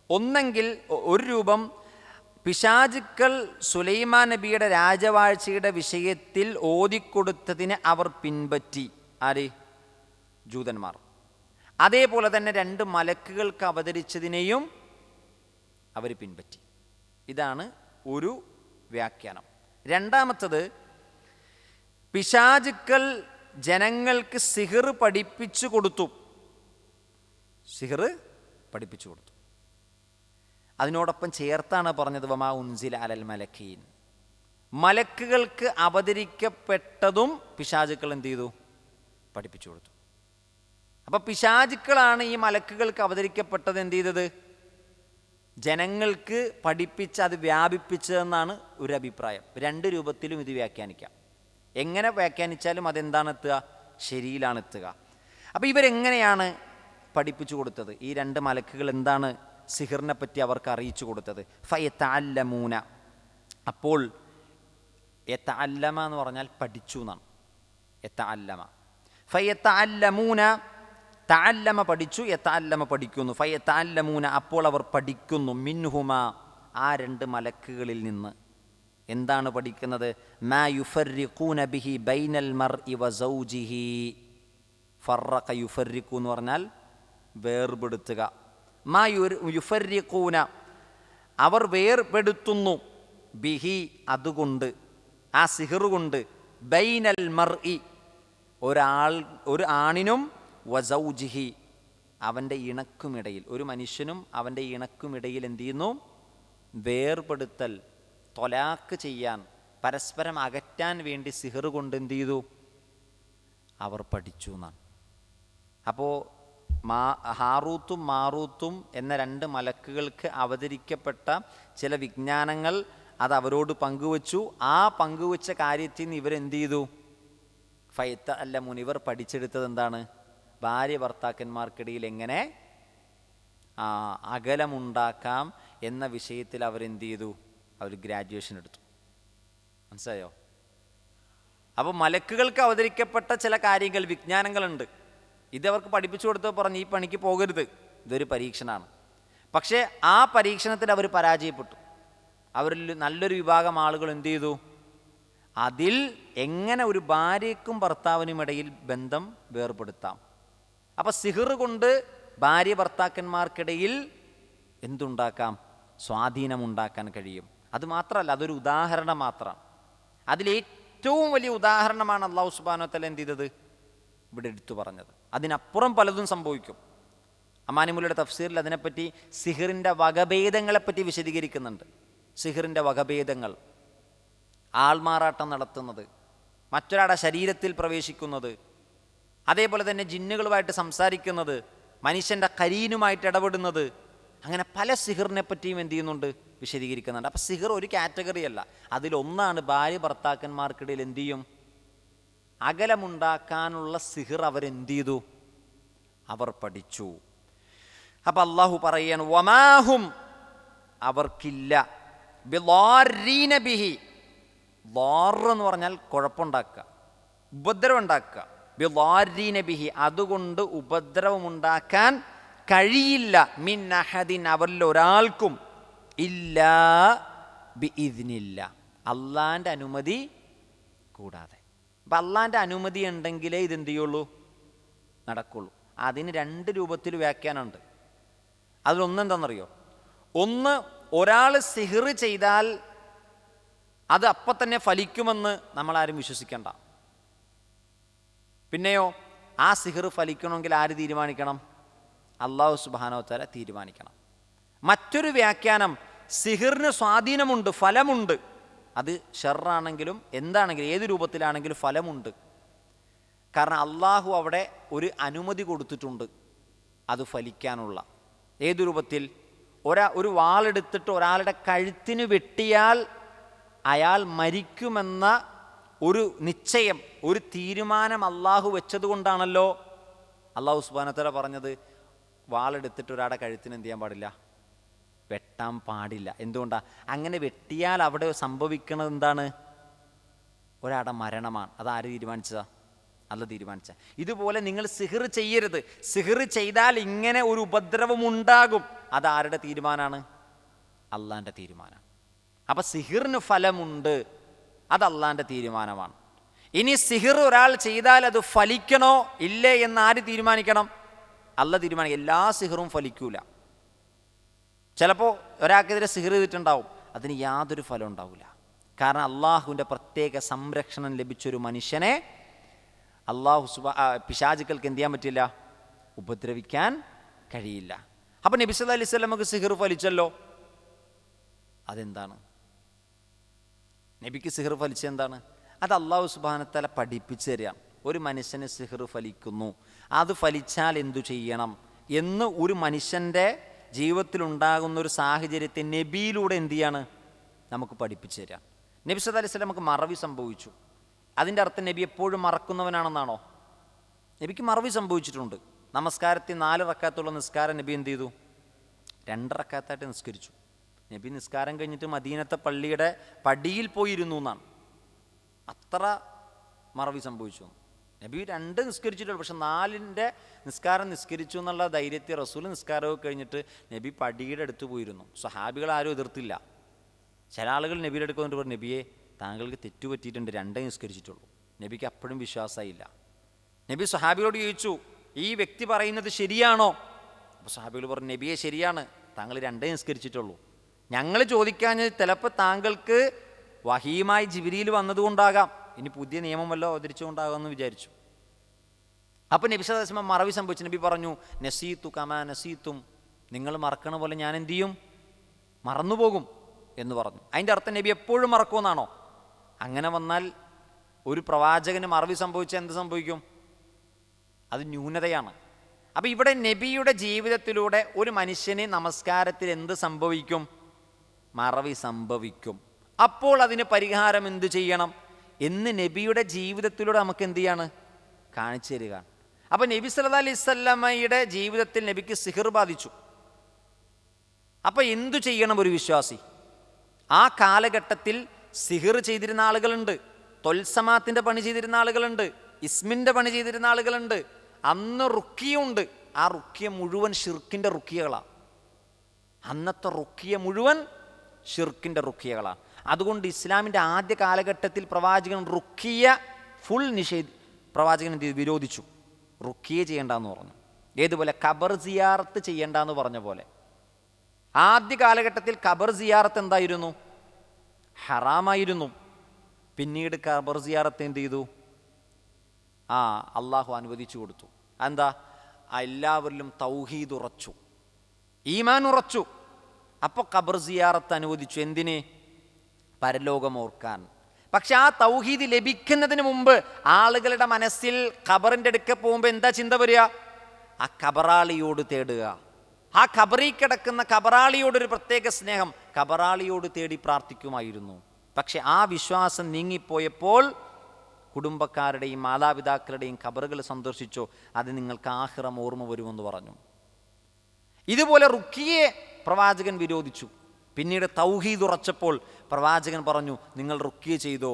ഒന്നെങ്കിൽ ഒരു രൂപം, പിശാചുക്കൾ സുലൈമാൻ നബിയുടെ രാജവാഴ്ചയുടെ വിഷയത്തിൽ ഓതിക്കൊടുത്തതിനെ അവർ പിൻപറ്റി. ആര്? ജൂതന്മാർ. അതേപോലെ തന്നെ 2 മലക്കുകൾക്ക് അവതരിച്ചതിനെയും അവർ പിൻപറ്റി. ഇതാണ് ഒരു വ്യാഖ്യാനം. രണ്ടാമത്തത്, പിശാചുക്കൾ ജനങ്ങൾക്ക് സിഹിർ പഠിപ്പിച്ചു കൊടുത്തു. അതിനോടൊപ്പം ചേർത്താണ് പറഞ്ഞത്, വമാ ഉൻസില അലൽ മലക്കീൻ, മലക്കുകൾക്ക് അവതരിക്കപ്പെട്ടതും പിശാചുക്കൾ എന്ത് ചെയ്തു? പഠിപ്പിച്ചു കൊടുത്തു. അപ്പം പിശാചുക്കളാണ് ഈ മലക്കുകൾക്ക് അവതരിക്കപ്പെട്ടത് എന്ത് ചെയ്തത്? ജനങ്ങൾക്ക് പഠിപ്പിച്ച് അത് വ്യാപിപ്പിച്ചതെന്നാണ് ഒരു അഭിപ്രായം. 2 രൂപത്തിലും ഇത് വ്യാഖ്യാനിക്കാം. എങ്ങനെ വ്യാഖ്യാനിച്ചാലും അതെന്താണ് എത്തുക? ശരിയിലാണ് എത്തുക. അപ്പോൾ ഇവരെങ്ങനെയാണ് പഠിപ്പിച്ചു കൊടുത്തത്? ഈ 2 മലക്കുകൾ എന്താണ് സിഹിറിനെ പറ്റി അവർക്ക് അറിയിച്ചു കൊടുത്തത്? ഫയതഅല്ലമൂന, അപ്പോൾ യതഅല്ലമ എന്ന് പറഞ്ഞാൽ പഠിച്ചു എന്നാണ്. യതഅല്ലമ, ഫയതഅല്ലമൂന, തഅല്ലമ പഠിച്ചു, യതഅല്ലമ പഠിക്കുന്നു. ഫയതഅല്ലമൂന, അപ്പോൾ അവർ പഠിക്കുന്നു. മിൻഹുമ, ആ 2 മലക്കുകളിൽ നിന്ന്. എന്താണ് പഠിക്കുന്നത്? മാ യുഫർരിഖൂന ബിഹി ബൈനൽ മർഇ വസൗജിഹി. ഫറഖ യുഫർരിഖു എന്ന് പറഞ്ഞാൽ വേർപെടുത്തുക. മാ യുഫർരിഖൂന, അവർ വേർപെടുത്തുന്നു, ബിഹി അതുകൊണ്ട്, ആ സിഹിർ കൊണ്ട്, ബൈനൽ മർഇ ഒരു ആണിനും, വസൗജിഹി അവൻ്റെ ഇണക്കുമിടയിൽ, ഒരു മനുഷ്യനും അവൻ്റെ ഇണക്കുമിടയിൽ എന്ത് ചെയ്യുന്നു? വേർപെടുത്തൽ തൊലാക്ക് ചെയ്യാൻ, പരസ്പരം അകറ്റാൻ വേണ്ടി സിഹർ കൊണ്ട് എന്ത് ചെയ്തു? അവർ പഠിച്ചു എന്നാണ്. അപ്പോൾ ഹാറൂത്തും മാറൂത്തും എന്ന 2 മലക്കുകൾക്ക് അവതരിക്കപ്പെട്ട ചില വിജ്ഞാനങ്ങൾ അത് അവരോട് പങ്കുവച്ചു. ആ പങ്കുവച്ച കാര്യത്തിൽ നിന്ന് ഇവരെന്ത് ചെയ്തു? ഫയത്ത അല്ല മുനിവർ പഠിച്ചെടുത്തത് എന്താണ്? ഭാര്യ ഭർത്താക്കന്മാർക്കിടയിൽ എങ്ങനെ അകലമുണ്ടാക്കാം എന്ന വിഷയത്തിൽ അവരെന്ത് ചെയ്തു? അവർ ഗ്രാജുവേഷൻ എടുത്തു. മനസ്സിലായോ? അപ്പോൾ മലക്കുകൾക്ക് അവതരിക്കപ്പെട്ട ചില കാര്യങ്ങൾ, വിജ്ഞാനങ്ങളുണ്ട്. ഇതവർക്ക് പഠിപ്പിച്ചു കൊടുത്തപ്പോൾ പറഞ്ഞ് ഈ പണിക്ക് പോകരുത്, ഇതൊരു പരീക്ഷണമാണ്. പക്ഷേ ആ പരീക്ഷണത്തിൽ അവർ പരാജയപ്പെട്ടു. അവരിൽ നല്ലൊരു വിഭാഗം ആളുകൾ എന്ത് ചെയ്തു? അതിൽ എങ്ങനെ ഒരു ഭാര്യയ്ക്കും ഭർത്താവിനും ഇടയിൽ ബന്ധം വേർപെടുത്താം. അപ്പം സിഹർ കൊണ്ട് ഭാര്യ ഭർത്താക്കന്മാർക്കിടയിൽ എന്തുണ്ടാക്കാം? സ്വാധീനമുണ്ടാക്കാൻ കഴിയും. അതുമാത്രമല്ല, അതൊരു ഉദാഹരണം മാത്രമാണ്. അതിലേറ്റവും വലിയ ഉദാഹരണമാണ് അല്ലാഹു സുബ്ഹാനഹു വ തആല എന്ത് ചെയ്തത്? ഇവിടെ എടുത്തു പറഞ്ഞത്. അതിനപ്പുറം പലതും സംഭവിക്കും. അമാനിമുല്ലയുടെ തഫ്സീറിൽ അതിനെപ്പറ്റി സിഹറിൻ്റെ വകഭേദങ്ങളെപ്പറ്റി വിശദീകരിക്കുന്നുണ്ട്. സിഹറിൻ്റെ വകഭേദങ്ങൾ, ആൾമാറാട്ടം നടത്തുന്നത്, മറ്റൊരാളുടെ ശരീരത്തിൽ പ്രവേശിക്കുന്നത്, അതേപോലെ തന്നെ ജിന്നുകളുമായിട്ട് സംസാരിക്കുന്നത്, മനുഷ്യൻ്റെ കരീനുമായിട്ട് ഇടപെടുന്നത്, അങ്ങനെ പല സിഹറിനെ പറ്റിയും എന്ത് ചെയ്യുന്നുണ്ട്? വിശദീകരിക്കുന്നുണ്ട്. അപ്പം സിഹർ ഒരു കാറ്റഗറി അല്ല, അതിലൊന്നാണ് ഭാര്യ ഭർത്താക്കന്മാർക്കിടയിൽ എന്ത് ചെയ്യും? അകലമുണ്ടാക്കാനുള്ള സിഹർ അവരെന്ത് ചെയ്തു? അവർ പഠിച്ചു. അപ്പം അള്ളാഹു പറയാണ്, വമാഹും അവർക്കില്ല, ബിളാരീന ബിഹി, ളാർ എന്ന് പറഞ്ഞാൽ കുഴപ്പമുണ്ടാക്കുക, ഉപദ്രവം ഉണ്ടാക്കുക, ബിളാരീന ബിഹി അതുകൊണ്ട് ഉപദ്രവമുണ്ടാക്കാൻ കഴിയില്ല, മിൻ അഹദിൻ അവരിൽ ഒരാൾക്കും, ഇല്ലാ ബിഇദ്നില്ല അള്ളാൻ്റെ അനുമതി കൂടാതെ. അപ്പം അള്ളാൻ്റെ അനുമതി ഉണ്ടെങ്കിലേ ഇതെന്ത് ചെയ്യുള്ളൂ? നടക്കുള്ളൂ. അതിന് 2 രൂപത്തിൽ വ്യാഖ്യാനമുണ്ട്. അതിലൊന്നെന്താണെന്നറിയോ? ഒന്ന്, ഒരാൾ സിഹർ ചെയ്താൽ അത് അപ്പം തന്നെ ഫലിക്കുമെന്ന് നമ്മളാരും വിശ്വസിക്കേണ്ട. പിന്നെയോ ആ സിഹർ ഫലിക്കണമെങ്കിൽ ആര് തീരുമാനിക്കണം? അല്ലാഹു സുബ്ഹാനഹു വ തആല തീരുമാനിക്കണം. മറ്റൊരു വ്യാഖ്യാനം, സിഹിറിന് സ്വാധീനമുണ്ട്, ഫലമുണ്ട്. അത് ഷർറാണെങ്കിലും എന്താണെങ്കിലും ഏത് രൂപത്തിലാണെങ്കിലും ഫലമുണ്ട്. കാരണം അള്ളാഹു അവിടെ ഒരു അനുമതി കൊടുത്തിട്ടുണ്ട് അത് ഫലിക്കാനുള്ള. ഏതു രൂപത്തിൽ? ഒരു വാളെടുത്തിട്ട് ഒരാളുടെ കഴുത്തിന് വെട്ടിയാൽ അയാൾ മരിക്കുമെന്ന ഒരു നിശ്ചയം, ഒരു തീരുമാനം അള്ളാഹു വെച്ചതുകൊണ്ടാണല്ലോ അള്ളാഹു സുബ്ഹാനഹു വ തആല പറഞ്ഞത് വാളെടുത്തിട്ട് ഒരാളുടെ കഴുത്തിന് എന്ത് ചെയ്യാൻ പാടില്ല? വെട്ടാൻ പാടില്ല. എന്തുകൊണ്ടാണ്? അങ്ങനെ വെട്ടിയാൽ അവിടെ സംഭവിക്കുന്നത് എന്താണ്? ഒരാളുടെ മരണമാണ്. അതാര് തീരുമാനിച്ചതാ? അല്ല തീരുമാനിച്ച. ഇതുപോലെ നിങ്ങൾ സിഹർ ചെയ്യരുത്, സിഹർ ചെയ്താൽ ഇങ്ങനെ ഒരു ഉപദ്രവം ഉണ്ടാകും, അതാരുടെ തീരുമാനമാണ്? അള്ളാൻ്റെ തീരുമാനം. അപ്പം സിഹിറിന് ഫലമുണ്ട്, അത് അള്ളാൻ്റെ തീരുമാനമാണ്. ഇനി സിഹിർ ഒരാൾ ചെയ്താൽ അത് ഫലിക്കണോ ഇല്ലേ എന്ന് ആര് തീരുമാനിക്കണം? അല്ല തീരുമാനിക്കും. എല്ലാ സിഹിറും ഫലിക്കൂല. ചിലപ്പോൾ ഒരാൾക്കെതിരെ സിഹിർ ചെയ്തിട്ടുണ്ടാവും, അതിന് യാതൊരു ഫലം ഉണ്ടാവില്ല. കാരണം അള്ളാഹുവിൻ്റെ പ്രത്യേക സംരക്ഷണം ലഭിച്ചൊരു മനുഷ്യനെ പിശാചുക്കൾക്ക് എന്ത് ചെയ്യാൻ പറ്റില്ല? ഉപദ്രവിക്കാൻ കഴിയില്ല. അപ്പം നബി സല്ലല്ലാഹു അലൈഹി വസല്ലമക്ക് സിഹിർ ഫലിച്ചല്ലോ. അതെന്താണ്? നബിക്ക് സിഹിർ ഫലിച്ചെന്താണ്? അത് അല്ലാഹു സുബ്ഹാനഹു വ തആല പഠിപ്പിച്ചു തരികയാണ്. ഒരു മനുഷ്യന് സിഹിർ ഫലിക്കുന്നു, അത് ഫലിച്ചാൽ എന്തു ചെയ്യണം എന്ന് ഒരു മനുഷ്യൻ്റെ ജീവിതത്തിലുണ്ടാകുന്ന ഒരു സാഹചര്യത്തെ നബിയിലൂടെ എന്തു ചെയ്യാണ്? നമുക്ക് പഠിപ്പിച്ചു തരാം. നബി സല്ലല്ലാഹു അലൈഹി വസല്ലമക്ക് മറവി സംഭവിച്ചു. അതിൻ്റെ അർത്ഥം നബി എപ്പോഴും മറക്കുന്നവനാണെന്നാണോ? നബിക്ക് മറവി സംഭവിച്ചിട്ടുണ്ട്. നമസ്കാരത്തിൽ 4 റക്അത്തുള്ള നിസ്കാരം നബി എന്ത് ചെയ്തു? 2 റക്അത്തായിട്ട് നിസ്കരിച്ചു. നബി നിസ്കാരം കഴിഞ്ഞിട്ട് മദീനത്തെ പള്ളിയുടെ പടിയിൽ പോയിരുന്നു എന്നാണ്. അത്ര മറവി സംഭവിച്ചു. നബി 2 നിസ്കരിച്ചിട്ടുള്ളൂ, പക്ഷെ 4ൻ്റെ നിസ്കാരം നിസ്കരിച്ചു എന്നുള്ള ധൈര്യത്തിൽ റസൂൽ നിസ്കാരമൊക്കെ കഴിഞ്ഞിട്ട് നബി പടിയുടെ അടുത്ത് പോയിരുന്നു. സ്വഹാബികൾ ആരും എതിർത്തില്ല. ചില ആളുകൾ നബിയുടെ അടുത്ത് വന്നിട്ട് പറഞ്ഞു, നബിയെ താങ്കൾക്ക് തെറ്റുപറ്റിയിട്ടുണ്ട്, 2 നിസ്കരിച്ചിട്ടുള്ളൂ. നബിക്ക് അപ്പോഴും വിശ്വാസമായില്ല. നബി സ്വഹാബികളോട് ചോദിച്ചു, ഈ വ്യക്തി പറയുന്നത് ശരിയാണോ? അപ്പോൾ സ്വഹാബികൾ പറഞ്ഞു, നബിയെ ശരിയാണ്, താങ്കൾ 2 നിസ്കരിച്ചിട്ടുള്ളൂ. ഞങ്ങൾ ചോദിക്കാഞ്ഞത് ചിലപ്പോൾ താങ്കൾക്ക് വഹീമായി ജിബ്രീൽ വന്നതുകൊണ്ടാകാം, ഇനി പുതിയ നിയമം വല്ലതും അവതരിച്ചുകൊണ്ടാകാമെന്ന് വിചാരിച്ചു. അപ്പോൾ നബി സല്ലല്ലാഹു അലൈഹി വസല്ലം മറവി സംഭവിച്ചു. നബി പറഞ്ഞു, നസീതു കമാ നസീത്തും, നിങ്ങൾ മറക്കണ പോലെ ഞാൻ എന്ത് ചെയ്യും? മറന്നുപോകും എന്ന് പറഞ്ഞു. അതിൻ്റെ അർത്ഥം നബി എപ്പോഴും മറക്കുമെന്നാണോ? അങ്ങനെ വന്നാൽ ഒരു പ്രവാചകന് മറവി സംഭവിച്ചാൽ എന്ത് സംഭവിക്കും? അത് ന്യൂനതയാണ്. അപ്പം ഇവിടെ നബിയുടെ ജീവിതത്തിലൂടെ ഒരു മനുഷ്യന് നമസ്കാരത്തിൽ എന്ത് സംഭവിക്കും? മറവി സംഭവിക്കും. അപ്പോൾ അതിന് പരിഹാരം എന്ത് ചെയ്യണം എന്ന് നബിയുടെ ജീവിതത്തിലൂടെ നമുക്ക് എന്ത് ചെയ്യാണ്? കാണിച്ചു തരിക. അപ്പം നബി സല്ലല്ലാഹു അലൈഹി വസല്ലമയുടെ ജീവിതത്തിൽ നബിക്ക് സിഹിർ ബാധിച്ചു. അപ്പം എന്തു ചെയ്യണം ഒരു വിശ്വാസി? ആ കാലഘട്ടത്തിൽ സിഹിർ ചെയ്തിരുന്ന ആളുകളുണ്ട്, തൊൽസമാത്തിൻ്റെ പണി ചെയ്തിരുന്ന ആളുകളുണ്ട്, ഇസ്മിൻ്റെ പണി ചെയ്തിരുന്ന ആളുകളുണ്ട്. അന്ന് റുക്കിയുണ്ട്. ആ റുക്കിയ മുഴുവൻ ഷിർക്കിൻ്റെ റുക്കിയകളാണ്. അന്നത്തെ റുക്കിയ മുഴുവൻ ഷിർക്കിൻ്റെ റുക്കിയകളാണ്. അതുകൊണ്ട് ഇസ്ലാമിൻ്റെ ആദ്യ കാലഘട്ടത്തിൽ പ്രവാചകൻ റുക്കിയ ഫുൾ പ്രവാചകൻ എന്ത് വിരോധിച്ചു? റുക്കിയ ചെയ്യേണ്ടെന്ന് പറഞ്ഞു. ഏതുപോലെ ഖബർ സിയാറത്ത് ചെയ്യേണ്ടെന്ന് പറഞ്ഞ പോലെ ആദ്യ കാലഘട്ടത്തിൽ ഖബർ സിയാറത്ത് എന്തായിരുന്നു? ഹറാമായിരുന്നു. പിന്നീട് ഖബർ സിയാറത്ത് എന്ത് ചെയ്തു? അള്ളാഹു അനുവദിച്ചു കൊടുത്തു. എന്താ? എല്ലാവരിലും തൗഹീദ് ഉറച്ചു, ഈമാൻ ഉറച്ചു. അപ്പോൾ ഖബർ സിയാറത്ത് അനുവദിച്ചു. എന്തിന്? പരലോകം ഓർക്കാൻ. പക്ഷെ ആ തൗഹീദ് ലഭിക്കുന്നതിന് മുമ്പ് ആളുകളുടെ മനസ്സിൽ ഖബറിൻ്റെ അടുക്ക പോകുമ്പോൾ എന്താ ചിന്ത വരിക? ആ ഖബറാളിയോട് തേടുക. ആ ഖബറിൽ കിടക്കുന്ന ഖബറാളിയോടൊരു പ്രത്യേക സ്നേഹം, ഖബറാളിയോട് തേടി പ്രാർത്ഥിക്കുമായിരുന്നു. പക്ഷെ ആ വിശ്വാസം നീങ്ങിപ്പോയപ്പോൾ കുടുംബക്കാരുടെയും മാതാപിതാക്കളുടെയും ഖബറുകൾ സന്ദർശിച്ചോ, അത് നിങ്ങൾക്ക് ആഖിറം ഓർമ്മ വരുമെന്ന് പറഞ്ഞു. ഇതുപോലെ റുക്കിയെ പ്രവാചകൻ വിരോധിച്ചു. പിന്നീട് തൗഹീദ് ഉറച്ചപ്പോൾ പ്രവാചകൻ പറഞ്ഞു, നിങ്ങൾ റുക്കിയ ചെയ്തോ.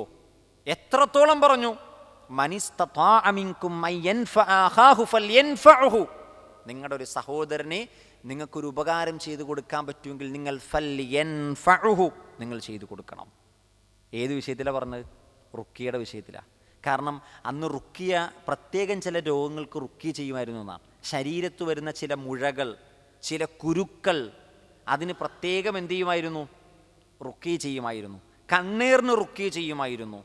എത്രത്തോളം പറഞ്ഞു? മനിസ്തതാഅ മിൻകും അയ്യൻഫഅ അഖാഹു ഫൽയൻഫഉഹു. നിങ്ങളുടെ ഒരു സഹോദരനെ നിങ്ങൾക്കൊരു ഉപകാരം ചെയ്തു കൊടുക്കാൻ പറ്റുമെങ്കിൽ നിങ്ങൾ ഫൽയൻഫഉഹു, നിങ്ങൾ ചെയ്തു കൊടുക്കണം. ഏത് വിഷയത്തിലാണ് പറഞ്ഞത്? റുക്കിയുടെ വിഷയത്തിലാണ്. കാരണം അന്ന് റുക്കിയ പ്രത്യേകം ചില രോഗങ്ങൾക്ക് റുക്കിയ ചെയ്യുമായിരുന്നു എന്നാണ്. ശരീരത്ത് വരുന്ന ചില മുഴകൾ, ചില കുരുക്കൾ, അതിന് പ്രത്യേകം എന്ത് ചെയ്യുമായിരുന്നു? റുക്കിയ ചെയ്യുമായിരുന്നു. കണ്ണീറിന് റുക്കിയ ചെയ്യുമായിരുന്നു.